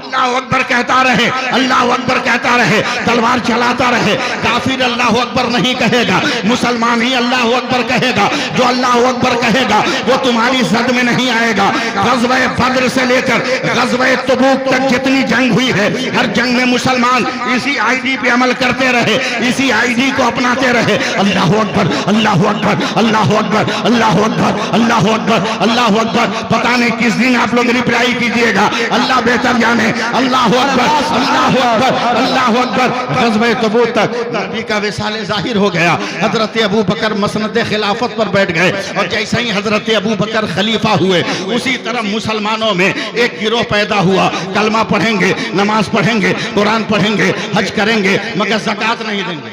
अल्लाह अकबर कहता रहे, अल्लाह अकबर कहता रहे, तलवार चलाता रहे। काफिर अल्लाह अकबर नहीं कहेगा, मुसलमान ही अल्लाह अकबर कहेगा। जो अल्लाह अकबर कहेगा वो तुम्हारी जद में नहीं आएगा। ग़ज़वा बद्र से लेकर ग़ज़वा तबूक तक जितनी जंग हुई है, हर जंग में मुसलमान इसी आईडी पे अमल करते रहे, इसी आईडी को अपनाते रहे। अल्लाह अकबर, अल्लाह अकबर, अल्लाह अकबर, अल्लाह अकबर, अल्लाह अकबर, अल्लाह अकबर। पता नहीं किस दिन आप लोग रिप्लाई कीजिएगा, अल्लाह बेहतर जाने। अल्लाह अकबर, अल्लाह अकबर, अल्लाह अकबर। ग़ज़वा तबूक तक नबी का विसाल ज़ाहिर हो गया। हजरत अबू बकर मसनद खिलाफत पर बैठ गए और जैसे ही हजरत अबू बकर खलीफा हुए, उसी तरह मुसलमानों में एक गिरोह पैदा हुआ। कलमा पढ़ेंगे, नमाज पढ़ेंगे, कुरान पढ़ेंगे, हज करेंगे, मगर ज़कात नहीं देंगे।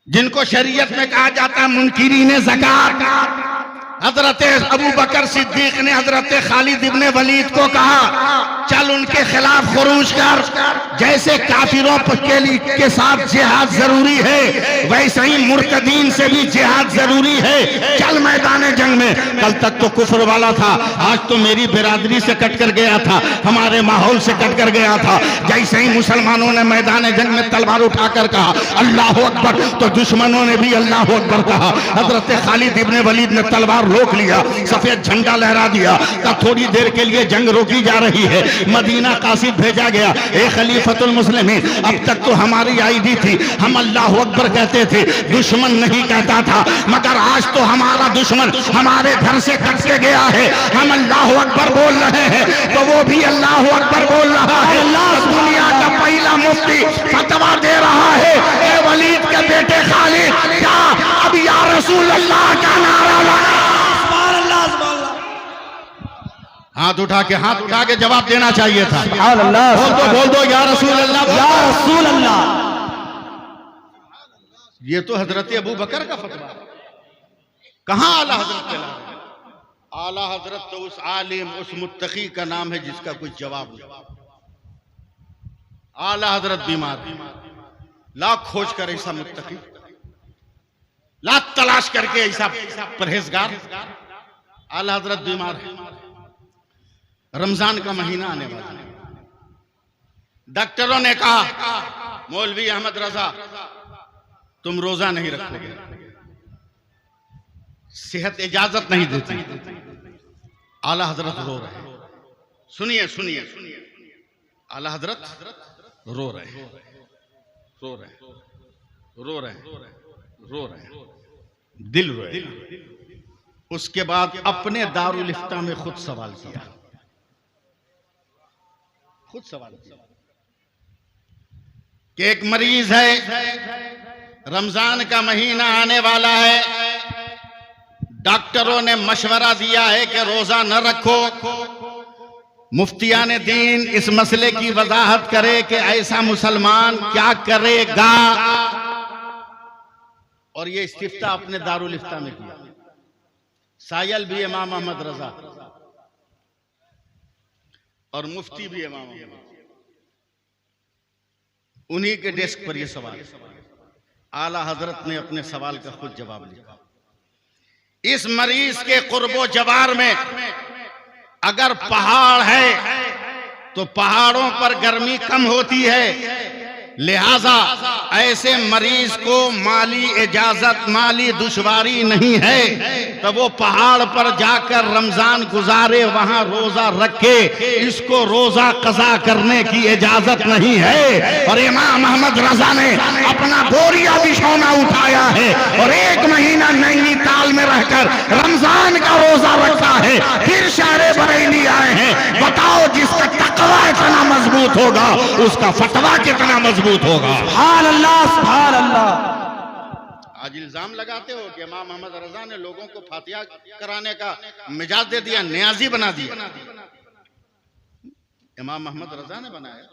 जिनको शरीयत में कहा जाता है मुनकिरीन ज़कात। हजरत अबू बकर सिद्दीक ने हजरत खालिद इब्ने वलीद को कहा, चल उनके खिलाफ खुरूज कर। जैसे काफिरों के साथ जिहाद जरूरी है, वैसे ही मुर्तदीन से भी जिहाद जरूरी है। चल मैदान जंग में। कल तक तो कुफ्र वाला था, आज तो मेरी बिरादरी से कट कर गया था, हमारे माहौल से कट कर गया था। जैसे ही मुसलमानों ने मैदान जंग में तलवार उठाकर कहा अल्लाह अकबर, तो दुश्मनों ने भी अल्लाह अकबर कहा। हजरत खालिद इब्ने वलीद ने तलवार रोक लिया, सफेद झंडा लहरा दिया। तब थोड़ी देर के लिए जंग रोकी जा रही है। मदीना कासिद भेजा गया, ए खलीफतुल मुस्लिमीन, अब तक तो हमारी आईडी थी, हम अल्लाह अकबर कहते थे, दुश्मन नहीं कहता था। मगर आज तो हमारा दुश्मन हमारे घर से कट के गया है, हम अल्लाह अकबर बोल रहे हैं तो वो भी अल्लाह अकबर बोल रहा है। दुनिया का पहला मुफ्ती फतवा दे रहा है, ए वलीद के बेटे खालिद, क्या अब या रसूल अल्लाह का नारा लगा? हाथ उठा के जवाब देना चाहिए था। बोल दो या रसूल अल्लाह, या रसूल अल्लाह। ये तो हजरत अबू बकर का फतवा है। कहां आला हजरत के? आला हजरत तो उस आलिम, उस मुत्तकी का नाम है जिसका कुछ जवाब नहीं। आला हजरत बीमार, लाख खोज कर ऐसा मुत्तकी, लाख तलाश करके ऐसा परहेजगार। आला हजरत बीमार है, रमजान का महीना आने वाला है। डॉक्टरों ने कहा मौलवी अहमद रजा तुम रोजा नहीं रखोगे, सेहत इजाजत नहीं देती। आला हजरत रो रहे, सुनिए सुनिए, आला हजरत रो रहे, रो रहे, रो रहे, रो रहे, दिल रोए। उसके बाद अपने दारुल इफ्ता में खुद सवाल किया, खुद सवाल किया कि एक मरीज है, रमजान का महीना आने वाला है, डॉक्टरों ने मशवरा दिया है कि रोजा न रखो। मुफ्तियान दीन इस मसले की वजाहत करे कि ऐसा मुसलमान क्या करेगा। और ये इस्तिफ्ता अपने दारुल इफ्ता में किया। सायल भी इमाम अहमद रजा और मुफ्ती भी इमाम अहमद, उन्हीं के डेस्क पर यह सवाल। आला हजरत ने अपने सवाल का खुद जवाब लिखा। इस मरीज के कुर्बो जवार में अगर पहाड़ है तो पहाड़ों पर गर्मी कम होती है, लिहाजा ऐसे मरीज को माली इजाजत, माली दुश्वारी नहीं है तो वो पहाड़ पर जाकर रमजान गुजारे, वहां रोजा रखे। इसको रोजा कज़ा करने की इजाजत नहीं है। और इमाम अहमद रजा ने अपना बोरिया बिछौना उठाया है और 1 महीना नैनीताल में रहकर रमजान का रोजा रखा है। फिर शारे बरेली आए हैं, बताओ जिसका तकवा इतना मजबूत होगा उसका फतवा कितना मजबूत होगा। सुभान अल्लाह, सुभान अल्लाह। आज इल्जाम लगाते हो कि इमाम अहमद रजा ने लोगों को फातिहा कराने का मिजाज दे दिया, न्याजी बना दिया। इमाम अहमद रजा ने बनाया,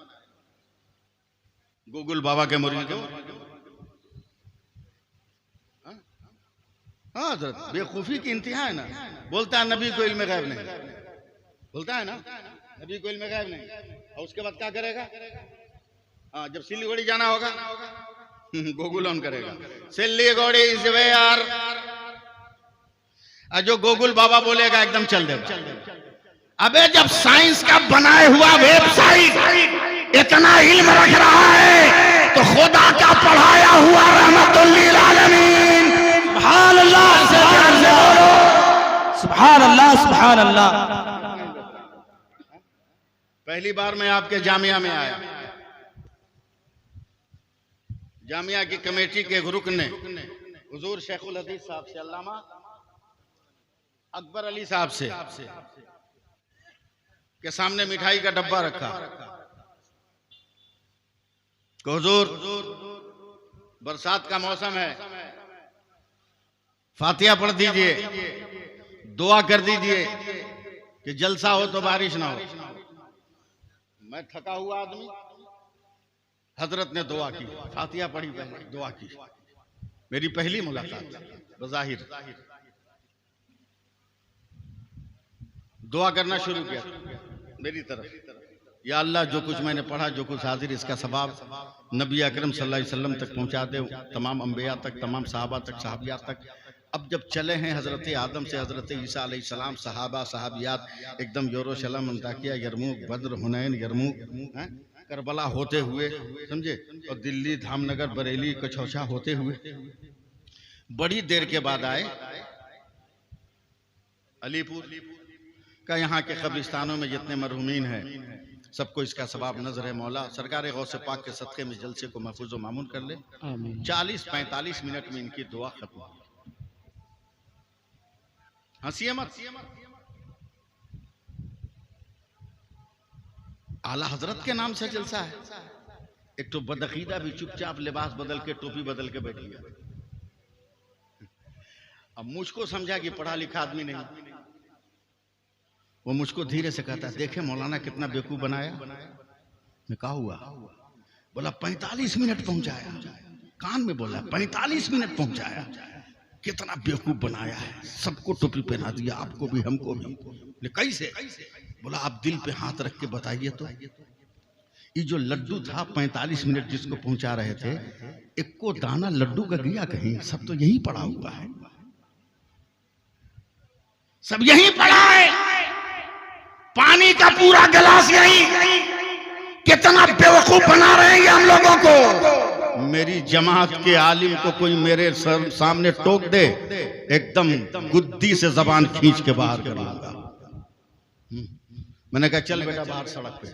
गूगल बाबा के मुरीद हो। हाँ हज़रत, बेवकूफी की इंतहा है ना। बोलता है नबी को इल्म गैब नहीं, बोलता है ना नबी को इल्म गैब नहीं, और उसके बाद क्या करेगा? हाँ, जब सिलीगुड़ी जाना होगा गूगल ऑन करेगा, सिलीगुड़ी इस वे यार, जो गूगल बाबा बोलेगा एकदम चल देगा। अबे जब साइंस का बनाए हुआ वेबसाइट इतना इल्म रख रहा है तो खुदा का पढ़ाया हुआ रहमतुल लिल आलमीन, सुभान अल्लाह, सुभान अल्लाह, सुभान अल्लाह। पहली बार मैं आपके जामिया में आया, जामिया की कमेटी के एक रुकन ने हुजूर शेखुल हदीस साहब से, अल्लामा अकबर अली साहब से के सामने मिठाई का डब्बा रखा। हुजूर बरसात का मौसम है, फातिहा पढ़ दीजिए, दुआ कर दीजिए कि जलसा हो तो बारिश ना हो। मैं थका हुआ आदमी, हजरत ने दुआ की, फातिहा पढ़ी, पहले दुआ की। मेरी पहली मुलाकात बज़ाहिर, दुआ करना शुरू किया मेरी तरफ, या अल्लाह जो कुछ मैंने पढ़ा, जो कुछ हाजिर, इसका सवाब नबी अकरम सल्लल्लाहु अलैहि वसल्लम तक पहुंचा दे, तमाम अंबिया तक, तमाम सहाबा तक, सहाबिया तक। अब जब चले हैं हजरत आदम से हजरत ईसा अलैहिस्सलाम, सहाबा सहाबियात एकदम यरूशलेम, अंताकिया, Yarmouk, Badr, Hunain, Yarmouk, Karbala होते हुए, समझे, और दिल्ली, धामनगर, बरेली, कछौछा होते हुए बड़ी देर के बाद आए अलीपुर का। यहाँ के कब्रिस्तानों में जितने मरहूमीन हैं सबको इसका सवाब नजर है मौला सरकार गौसे पाक के सदक़े में जलसे को महफूज व मामून कर ले। 40-45 मिनट में इनकी दुआ खत्म हुई। हंसिए मत, आला हजरत के नाम से जलसा है। एक तो बदअकीदा भी चुपचाप लिबास बदल के, टोपी बदल के बैठ गया। अब मुझको समझा कि पढ़ा लिखा आदमी नहीं, वो मुझको धीरे से कहता है, देखे मौलाना कितना बेवकूफ बनाया। मैं कहा हुआ? बोला 45 मिनट पहुंचाया, कान में बोला 45 मिनट पहुंचाया, कितना बेवकूफ बनाया है, सबको टोपी पहना दिया, आपको भी हमको भी। बोले कैसे? बोला आप दिल पे हाथ रख के बताइए तो, ये जो लड्डू था 45 मिनट जिसको पहुंचा रहे थे, एक को दाना लड्डू का गया कहीं? सब तो यही पड़ा हुआ है, सब यही पड़ा है, पानी का पूरा गिलास यही। कितना बेवकूफ बना रहे हैं ये हम लोगों को। मेरी जमात के आलिम को कोई मेरे सामने टोक दे, एकदम गुद्दी से जबान खींच के बाहर कर लूंगा। मैंने कहा चल बेटा बाहर सड़क पे,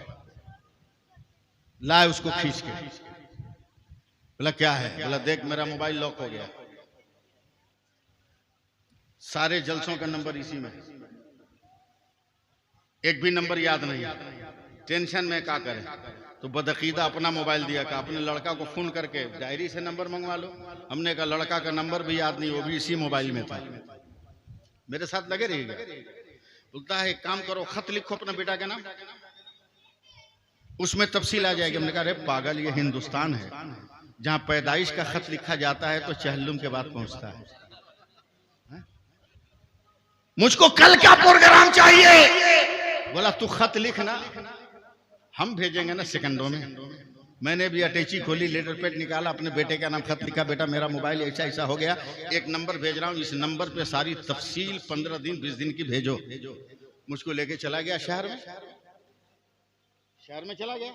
लाए उसको खींच के। बोला क्या है? बोला देख मेरा मोबाइल लॉक हो गया, सारे जलसों का नंबर इसी में, एक भी नंबर याद नहीं, टेंशन में क्या करें। तो बदअकीदा अपना मोबाइल दिया, का अपने लड़का को फोन करके डायरी से नंबर मंगवा लो। हमने कहा लड़का का नंबर भी याद नहीं, वो भी इसी मोबाइल में था, मेरे साथ लगे रहिएगा। बोलता है एक काम करो, खत लिखो अपना बेटा के नाम, उसमें तफसील आ जाएगी। हमने कहा अरे पागल, ये हिंदुस्तान है, जहां पैदाइश का खत लिखा जाता है तो चहल्लुम के बाद पहुंचता है। मुझको कल का प्रोग्राम चाहिए। बोला तू खत लिखना, हम भेजेंगे ना सेकंडों में। मैंने भी अटैची खोली, लेटर पैड निकाला, अपने बेटे का नाम खत लिखा, बेटा मेरा मोबाइल ऐसा ऐसा हो गया, एक नंबर भेज रहा हूँ, इस नंबर पे सारी तफसील 15 दिन 20 दिन की भेजो। मुझको लेके चला गया शहर में चला गया,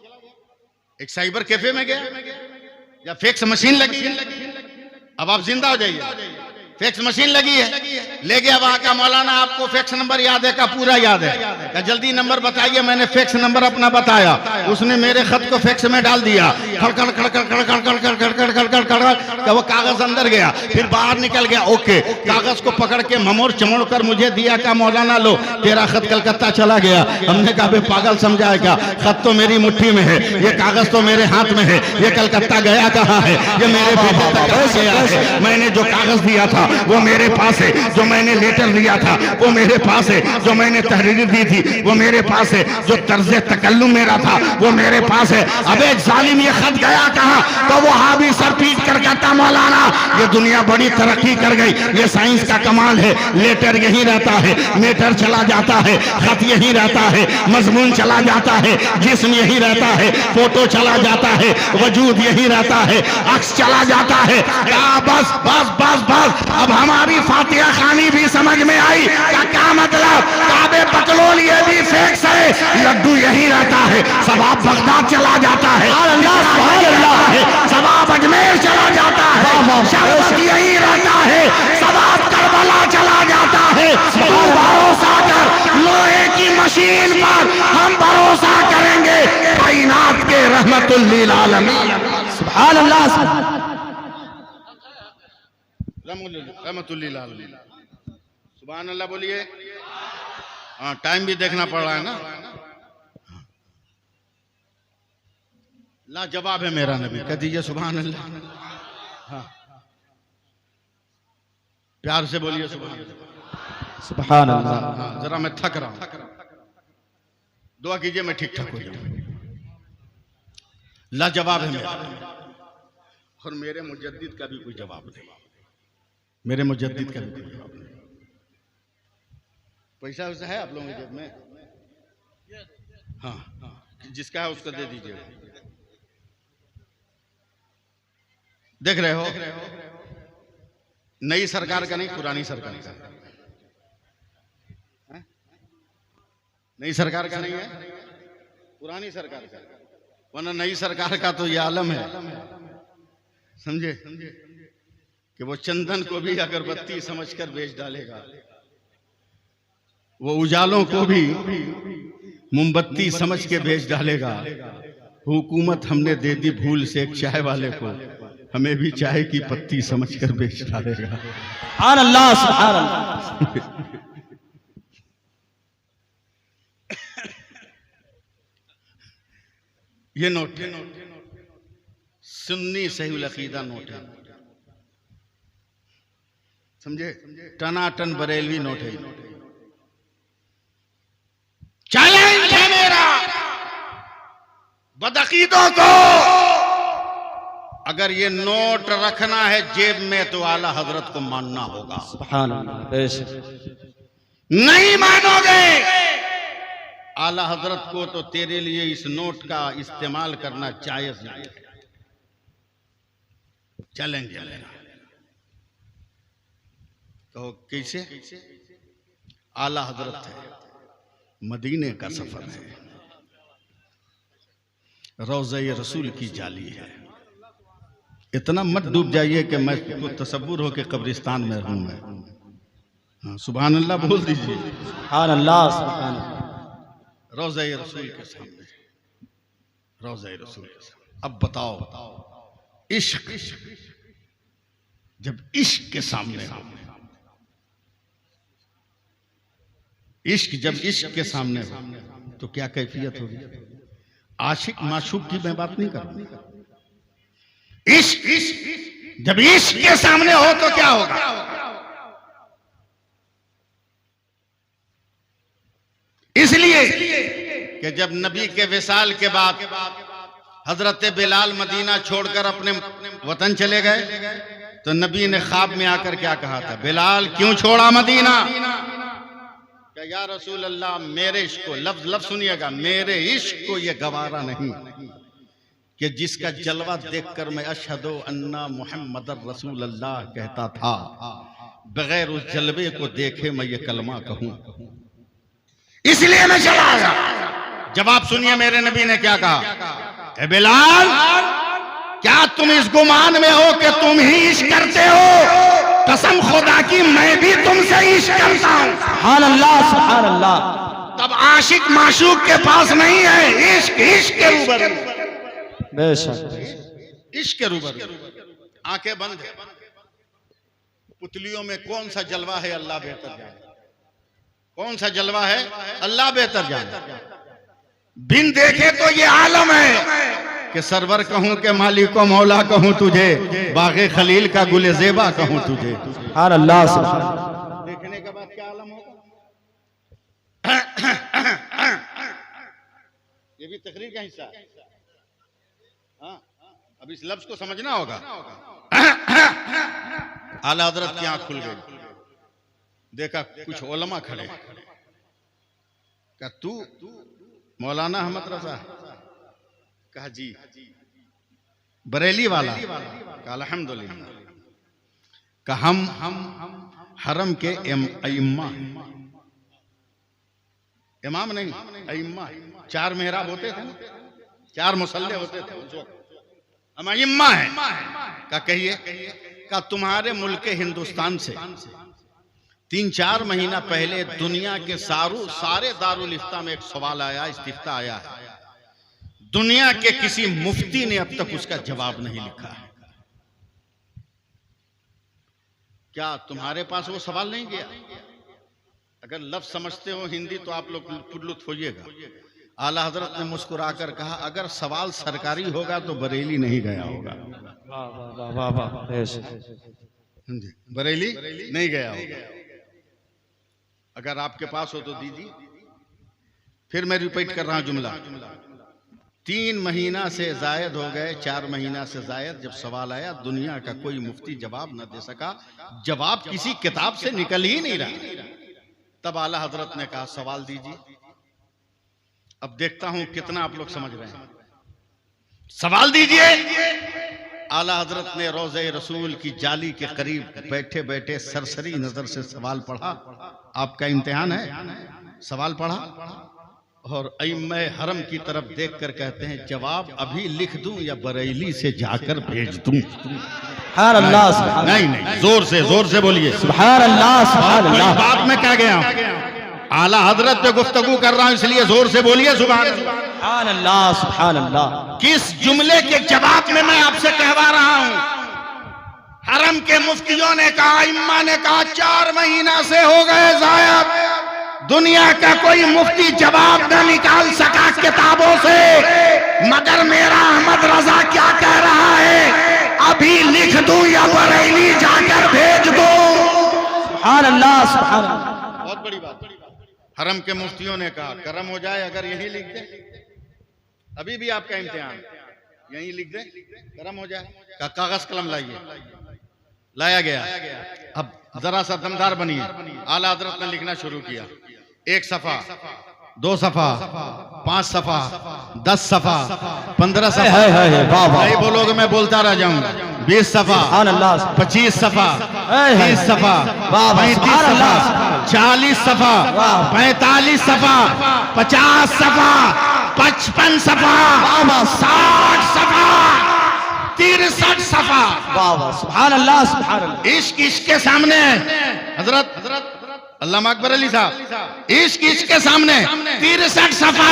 एक साइबर कैफे में गया, या फैक्स मशीन लगी है, अब आप जिंदा हो जाइए। फैक्स मशीन लगी है, ले गया वहां का मौलाना, आपको फैक्स नंबर याद है का? पूरा याद है का? जल्दी नंबर बताइए। मैंने फैक्स नंबर अपना बताया, उसने मेरे खत को फैक्स में डाल दिया। खड़खड़ खड़खड़ खड़खड़ खड़खड़ खड़खड़ खड़खड़ खड़खड़, वो कागज अंदर गया, फिर बाहर निकल गया। ओके, कागज को पकड़ के ममोर चमोड़ कर मुझे दिया, का मौलाना लो तेरा खत कलकत्ता चला गया। हमने कहा बे पागल समझा है क्या? खत तो मेरी मुट्ठी में है, ये कागज तो मेरे हाथ में है, ये कलकत्ता गया कहाँ है? ये मेरे बेटे तक कहाँ गया है? मैंने जो कागज दिया था वो मेरे पास है, जो मैंने लेटर दिया था वो मेरे पास है, जो मैंने तहरीर दी थी वो मेरे पास है, जो तर्ज तकल्लुम मेरा था वो मेरे पास है। अबे जालिम, ये खत गया कहाँ? तो वो हावी सर पीट कर कहता मौलाना ये दुनिया बड़ी तरक्की कर गई, ये साइंस का कमाल है। लेटर यही रहता है, मीटर चला जाता है, खत यही रहता है, मजमून चला जाता है, जिस्म यही रहता है, फोटो चला जाता है, वजूद यही रहता है, अक्स चला जाता है। बस बस बस बस, अब हमारी फातिहा खानी भी समझ में आई। क्या मतलब? काबे बकलोल ये भी फेक्स है, लड्डू यही रहता है, सवाब बगदाद चला जाता है, सवाब अजमेर चला जाता है, शरबत यही रहता है, सवाब करबला चला जाता है। तू भरोसा कर, लोहे की मशीन पर हम भरोसा करेंगे, कायनात के रहमतुल लिल आलमीन। सुभान अल्लाह। रहमतुल लिल आलमीन। सुभान अल्लाह बोलिए। हाँ, टाइम भी देखना पड़ रहा है ना। लाजवाब है मेरा नबी, कह दीजिए सुभान अल्लाह। हाँ, प्यार से बोलिए सुभान अल्लाह। सुभान अल्लाह। हाँ, जरा मैं थक रहा हूं, दुआ कीजिए मैं ठीक ठाक हो जाऊं। लाजवाब है मेरा, और मेरे मुजद्दिद का भी कोई जवाब नहीं, मेरे मुजद्दिद का भी कोई जवाब नहीं। पैसा वैसा है आप लोगों के जेब में? हाँ, जिसका है उसको दे दीजिए। देख रहे हो, नई सरकार का नहीं, पुरानी सरकार का। नई सरकार का नहीं है, पुरानी सरकार का। वरना नई सरकार का तो ये आलम है, समझे, कि वो चंदन को भी अगरबत्ती समझकर बेच डालेगा, वो उजालों को भी मोमबत्ती समझ के बेच डालेगा। हुकूमत हमने दे दी भूल से एक चाय वाले को, हमें भी चाय की पत्ती समझकर बेच डालेगा। सुभान अल्लाह। सुभान अल्लाह। ये नोट है, सुन्नी सही अकीदा नोट है, समझे, टनाटन बरेलवी नोट है। चैलेंज है मेरा बदअकीदों को, अगर ये नोट रखना है जेब में तो आला हजरत को मानना होगा। सुभान अल्लाह। नहीं मानोगे आला हजरत को तो तेरे लिए इस नोट का इस्तेमाल करना जायज नहीं है। चैलेंज है मेरा। कहो कैसे? आला हजरत है, मदीने का सफर है, रोज़े रसूल की जाली है। इतना मत डूब जाइए कि मैं को तसव्वुर हो के कब्रिस्तान में रहूं मैं। हाँ, सुभान अल्लाह बोल दीजिए। सुभान अल्लाह। सुभान अल्लाह। रोज़े रसूल के सामने, रोज़े रसूल के सामने। अब बताओ, इश्क जब इश्क के सामने हो, इश्क जब इश्क के सामने हो तो क्या कैफियत होगी? आशिक माशूक की मैं बात नहीं कर रहा। इश्क जब इश्क के सामने हो तो क्या होगा? इसलिए कि जब नबी के विसाल के बाद हजरत बिलाल मदीना छोड़कर अपने वतन चले गए तो नबी ने ख्वाब में आकर क्या कहा था? बिलाल क्यों छोड़ा मदीना? क्या या रसूल अल्लाह, मेरे इश्क को, लफ्ज सुनिएगा, मेरे इश्क को ये गवारा नहीं कि जिसका जलवा देखकर मैं अशहदु अन्ना मुहम्मदर रसूल अल्लाह कहता था, बगैर उस जलवे को देखे मैं ये कलमा कहूं। इसलिए मैं चला आया। जवाब सुनिए, मेरे नबी ने क्या कहा? ए बिलाल, क्या तुम इस गुमान में हो कि तुम ही इश्क करते हो? कसम खुदा की मैं भी तुमसे इश्क करता हूं। सुभान अल्लाह, सुभान अल्लाह। तब आशिक माशूक के पास नहीं है, इश्क इश्क के रूबरू, बेशक इश्क के रूबरू। आंखें बंद है, पुतलियों में कौन सा जलवा है अल्लाह बेहतर जाने, कौन सा जलवा है अल्लाह बेहतर जाने। बिन देखे तो ये आलम है कि सरवर कहूं के मालिक को मौला कहूं तुझे, बागे खलील का गुले ज़ेबा कहूं तुझे। सुभान अल्लाह, सुभान अल्लाह। देखने के बाद क्या आलम होगा? ये भी तकरीर का हिस्सा है। हाँ, अब इस लफ्ज को समझना होगा। आला हजरत की आंख खुल गई, देखा कुछ उलमा खड़े, कहा तू मौलाना अहमद रजा? कहा जी। बरेली वाला? कहा अल्हम्दुलिल्लाह। कहा हम हरम के इमाम, इमाम नहीं इम्मा, 4 मेहराब होते थे, 4 मुसल्ले होते थे उस वक्त, हम इम्मा है। का कहिए? का तुम्हारे मुल्क हिंदुस्तान से 3-4 महीना पहले दुनिया के सारे दारुल इफ्ता में एक सवाल आया, इस्तिफ्ता आया है, दुनिया के किसी मुफ्ती ने अब तक उसका जवाब नहीं लिखा है। क्या तुम्हारे पास वो सवाल नहीं गया? अगर लफ्ज समझते हो हिंदी तो आप लोग पुरलुत्फ होइएगा। आला हजरत ने मुस्कुराकर कहा, अगर सवाल सरकारी होगा तो बरेली नहीं गया होगा। वाह वाह वाह, बरेली नहीं गया होगा। अगर आपके पास हो तो दीजिए। फिर मैं रिपीट कर रहा हूं जुमला। 3 महीना से जायद हो गए, 4 महीना से जायद, जब सवाल आया दुनिया का कोई मुफ्ती जवाब न दे सका, जवाब किसी किताब से निकल ही नहीं रहा। तब आला हजरत ने कहा सवाल दीजिए। अब देखता हूं कितना आप लोग समझ रहे हैं। सवाल दीजिए। आला हजरत ने रोज़े रसूल की जाली के करीब बैठे बैठे सरसरी नजर से सवाल पढ़ा। आपका इम्तिहान है। सवाल पढ़ा और अइम्मे हरम की तरफ देखकर कहते हैं, जवाब अभी लिख दूं या बरेली से जाकर भेज दूं? सुभान अल्लाह, सुभान नहीं नहीं, जोर से बोलिए सुभान अल्लाह, सुभान अल्लाह। बात में क्या गया? आला हजरत पे गुफ्तगू कर रहा हूं, इसलिए जोर से बोलिए सुभान अल्लाह, सुभान अल्लाह। किस जुमले के जवाब में मैं आपसे कहवा रहा हूं? हरम के मुफ्तियों ने कहा, इम्मा ने कहा, 4 महीना से हो गए जायद, दुनिया का कोई मुफ्ती जवाब न निकाल सका किताबों से, मगर मेरा अहमद रजा क्या कह रहा है, अभी लिख दूं या बरेली जाकर भेज दो? सुभान अल्लाह, सुभान अल्लाह। बहुत बड़ी बात। हरम के मुफ्तियों ने कहा, करम हो जाए अगर यही लिख दे, अभी भी आपका इम्तिहान, यही लिख दे, करम हो जाए। कागज कलम लाइए। लाया गया। अब जरा सा दमदार बनिए। आला हजरत ने लिखना शुरू किया। 1 सफा, 2 सफा, 5 सफा, 10 सफा, 15 सफा। नहीं बोलोगे मैं बोलता रह जाऊंगा। 20 सफा, 25 सफा, 30 सफा, 35 सफा, 40 सफा, 45 सफा, 50 सफा, 55 सफा, 60 सफा, 63 सफा। सुभान अल्लाह, सुभान अल्लाह। इश्क के सामने हजरत अल्लामा अकबर अली साहब, इश्क के सामने 63 सफा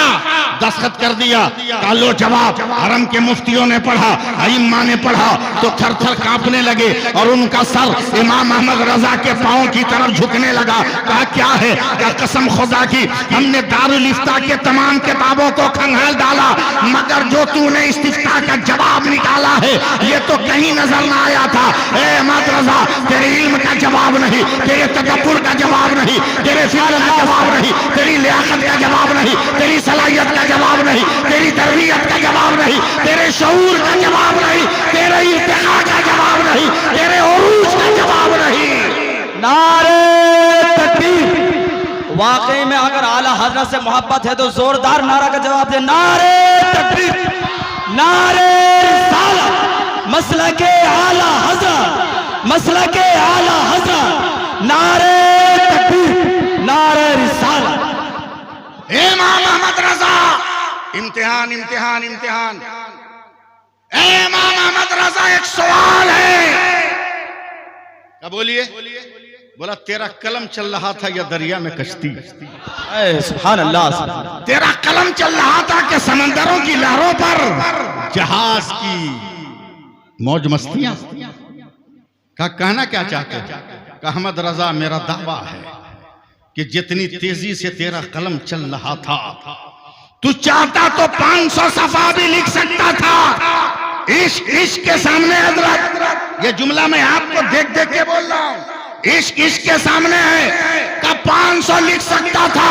दस्तखत कर दिया। कालो जवाब हरम के मुफ्तियों ने पढ़ा, अइम्मा ने पढ़ा तो थर थर कांपने लगे और उनका सर इमाम अहमद रजा के पांव की तरफ झुकने लगा। कहा क्या है? क्या कसम खुदा की हमने दारुल इफ्ता के तमाम किताबों को खंगाल डाला, मगर जो तूने इस्तिफ्ता का जवाब निकाला है ये तो कहीं नजर ना आया था। ए अहमद रजा, तेरे इल्म का जवाब नहीं, तेरे तदब्बुर का जवाब नहीं, तेरे फिक्र का जवाब नहीं, तेरी लियाकत का जवाब नहीं, तेरी सलाहियत का जवाब नहीं, तेरी तरबियत का जवाब नहीं, तेरे शऊर का जवाब नहीं, तेरे इर्तिका का जवाब नहीं, तेरे उरूज का जवाब नहीं। नारे तकबीर। वाकई में अगर आला हजरत से मोहब्बत है तो जोरदार नारा का जवाब दे। नारे तकबीर, नारे रिसालत, मसलके आला हजरत, मसलके आला हजरत, नारे तकबीर, नारे रिसालत। इमाम अहमद रजा, इम्तिहान इम्तिहान इम्तिहान। इमाम इमाम अहमद रजा एक सवाल है। क्या बोलिए? बोला तेरा कलम चल रहा था या दरिया में कश्ती? सुभान अल्लाह। तेरा कलम चल रहा था कि समंदरों की लहरों पर जहाज की मौज मस्तियां? का कहना क्या चाहते हैं? का अहमद रजा मेरा दावा है कि जितनी तेजी से तेरा कलम चल रहा था, तू चाहता तो 500 सफा भी लिख सकता था। इश्क इश्क के सामने हजरत, ये जुमला मैं आपको देख देख के बोल रहा हूँ, इश्क इश्क के सामने है का 500 लिख सकता था,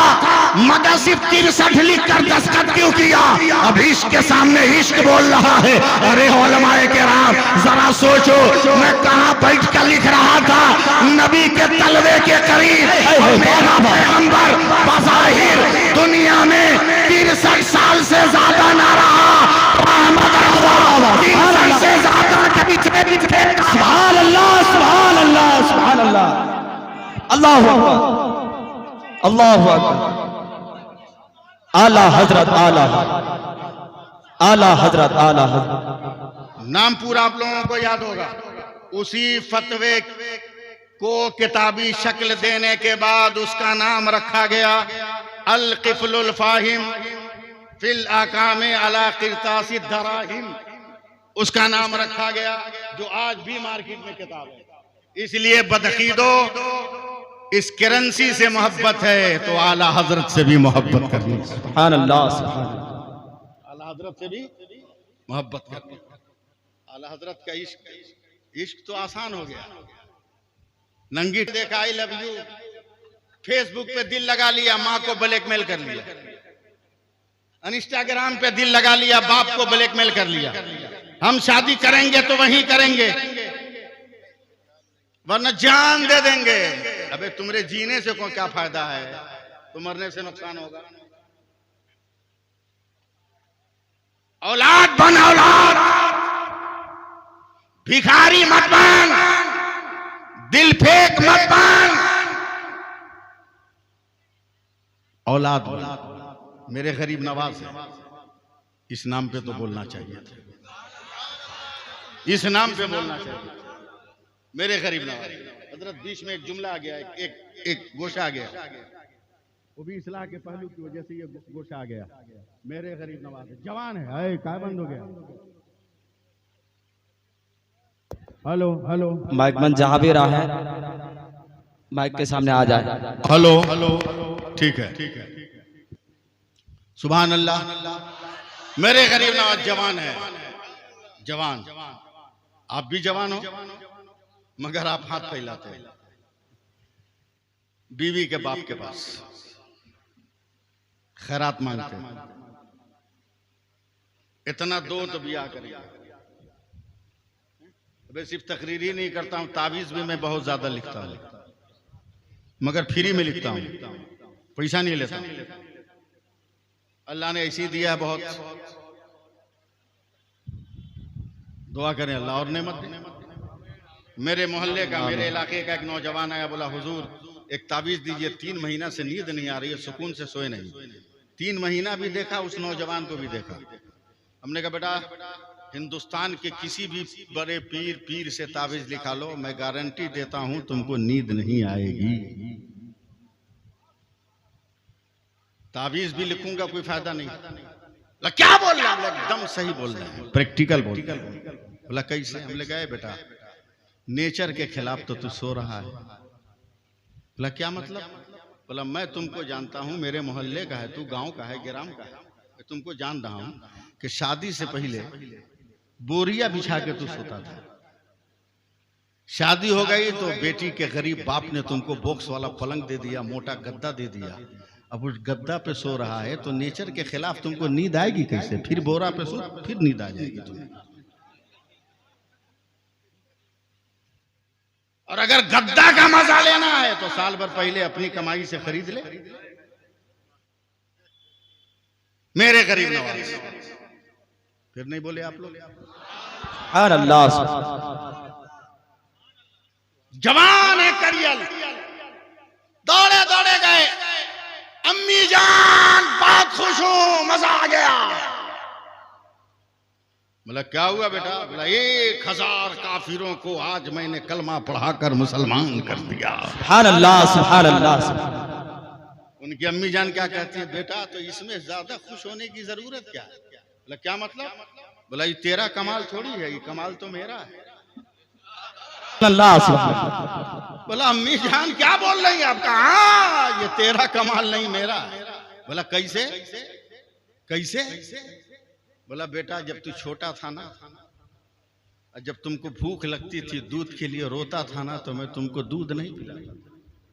मगर सिर्फ 63 लिख कर दस्तखत क्यों किया? अब इश्क के सामने इश्क बोल रहा है। अरे उलमाए किराम जरा सोचो, मैं कहाँ बैठ कर लिख रहा था, नबी के तलवे के करीब। मेरा पैगंबर बज़ाहिर दुनिया में 63 साल से ज्यादा ना रहा, 63 से ज्यादा कभी सुभान अल्लाह, सुभान अल्लाह, सुभान अल्लाह। अल्लाहु अकबर, अल्लाहु अकबर। आला हजरत, आला आला हजरत, आला हजरत। नाम पूरा आप लोगों को याद होगा। उसी फतवे को किताबी शक्ल देने के बाद उसका नाम रखा गया अल क़िफ़्लुल फ़ाहिम फिल अहकाम अला क़िरतासी दराहिम। उसका नाम रखा गया, जो आज भी मार्केट में किताब है। इसलिए बदकीदो इस करेंसी से मोहब्बत है तो आला हजरत से भी मोहब्बत करनी। सुभान अल्लाह, सुभान अल्लाह। आला हजरत से भी मोहब्बत करनी। आला हजरत का इश्क, इश्क तो आसान हो गया। नंगी देखा आई लव यू, फेसबुक पे दिल लगा लिया, माँ को ब्लैकमेल कर लिया। इंस्टाग्राम पे दिल लगा लिया, बाप को ब्लैकमेल कर लिया। हम शादी करेंगे तो वहीं करेंगे, वरना जान दे देंगे। अबे तुम्हारे जीने से को क्या फायदा है, तो मरने से नुकसान होगा। औलाद बन औलाद, भिखारी मत बन, दिल फेंक मत बन। औलाद मेरे गरीब नवाज है, इस नाम पे तो बोलना चाहिए था, इस नाम पे बोलना चाहिए। मेरे गरीब नवाज हजरत, बीच में एक जुमला आ गया, एक गोशा आ गया, वो भी इस्लाह के पहलू की वजह से ये गोशा आ गया। मेरे गरीब नवाज जवान है, क्या बंद हो गया? हेलो हेलो, माइक मन जहां भी रहा है माइक के सामने आ जाए। हेलो हेलो, ठीक है ठीक है। सुभान अल्लाह। मेरे गरीब नवाज जवान है, जवान। आप भी जवान हो, मगर आप हाथ फैलाते हैं बीवी के बाप के पास, खैरात मांगते हैं। इतना दो तो ब्याह करेंगे। अबे सिर्फ तकरीर ही नहीं करता हूं, तावीज भी मैं बहुत ज्यादा लिखता हूं, मगर फ्री में लिखता हूं, पैसा नहीं लेता। अल्लाह ने ऐसी दिया है बहुत, दुआ करें अल्लाह और नेमत दे। मेरे मोहल्ले का, मेरे इलाके का एक नौजवान आया, बोला हुजूर एक तावीज दीजिए, 3 महीना से नींद नहीं आ रही है, सुकून से सोए नहीं। 3 महीना भी देखा, उस नौजवान को भी देखा। हमने कहा बेटा हिंदुस्तान के किसी भी बड़े पीर से तावीज लिखा लो, मैं गारंटी देता हूं तुमको नींद नहीं आएगी। तावीज भी लिखूंगा कोई फायदा नहीं। क्या बोल रहा है? एकदम सही बोल रहे हैं, प्रैक्टिकल बोल रहे हैं। बोला कैसे? हमने कहा बेटा नेचर के खिलाफ तो तू सो रहा है। बोला क्या मतलब? बोला मैं तुमको जानता हूं, मेरे मोहल्ले का है, तू गांव का है, ग्राम का है, मैं तुमको जान रहा हूं कि शादी से पहले बोरिया बिछा के तू सोता था। शादी हो गई तो बेटी के गरीब बाप ने तुमको बॉक्स वाला पलंग दे दिया, मोटा गद्दा दे दिया। अब उस गद्दा पे सो रहा है तो नेचर के खिलाफ तुमको नींद आएगी कैसे? फिर बोरा पे सो, फिर नींद आ जाएगी तुम्हें। और अगर गद्दा का मजा लेना है तो साल भर पहले अपनी कमाई से खरीद ले। मेरे गरीब नवाज फिर नहीं बोले आप लोग? अल्लाह, जवान है करियल, दौड़े दौड़े गए, अम्मी जान बहुत खुश हूं, मजा आ गया। बोला क्या हुआ बेटा? बोला 1000 काफिरों को आज मैंने कलमा पढ़ाकर मुसलमान कर दिया। सुभान अल्लाह, सुभान अल्लाह, सुभान अल्लाह। उनकी अम्मी जान क्या कहती है? बेटा तो इसमें ज्यादा खुश होने की जरूरत क्या है? बोला क्या मतलब? बोला ये तेरा कमाल थोड़ी है, ये कमाल तो मेरा है। अल्लाह, सुभान अल्लाह। बोला अम्मी जान क्या बोल रही है आपका? हाँ ये तेरा कमाल नहीं मेरा। बोला कैसे कैसे? बोला बेटा जब तू छोटा था ना, जब तुमको भूख लगती थी, दूध के लिए रोता था ना, तो मैं तुमको दूध नहीं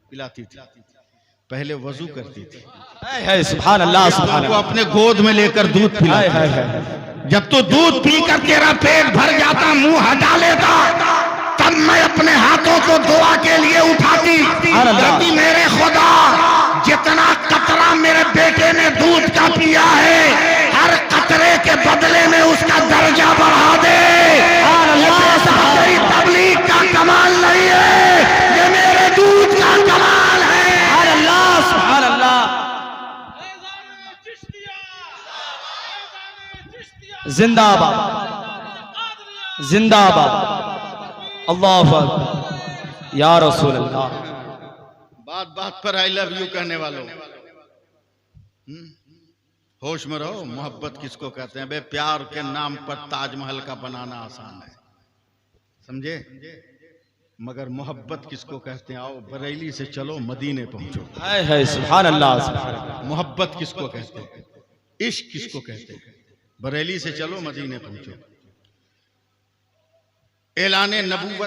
पिलाती थी, पहले वजू करती थी, है सुभान अल्लाह, सुभान तुमको अल्लाह। अपने गोद में लेकर दूध पिलाती थी। जब तू दूध पीकर तेरा पेट भर जाता, मुंह हटा लेता, तब मैं अपने हाथों को दुआ के लिए उठाती, कहती मेरे खुदा जितना कतरा मेरे बेटे ने दूध का पिया है, हर कतरे के बदले में उसका दर्जा बढ़ा दे। तेरी तबलीग का कमाल नहीं है, ये मेरे दूध का कमाल है। सुभान अल्लाह, सुभान अल्लाह। जिंदाबाद, जिंदाबाद, अल्लाह अकबर, या रसूल अल्लाह। बात बात पर आई लव यू कहने वालों, होश में रहो। मोहब्बत किसको कहते हैं? बे प्यार के नाम पर ताजमहल का बनाना आसान है, समझे, मगर मोहब्बत किसको कहते हैं? आओ बरेली से चलो मदीने पहुंचो। है सुभान अल्लाह, सुभान अल्लाह। मोहब्बत किसको कहते हैं? इश्क किसको कहते हैं? बरेली से चलो मदीने पहुंचो। ऐलाने नबूवत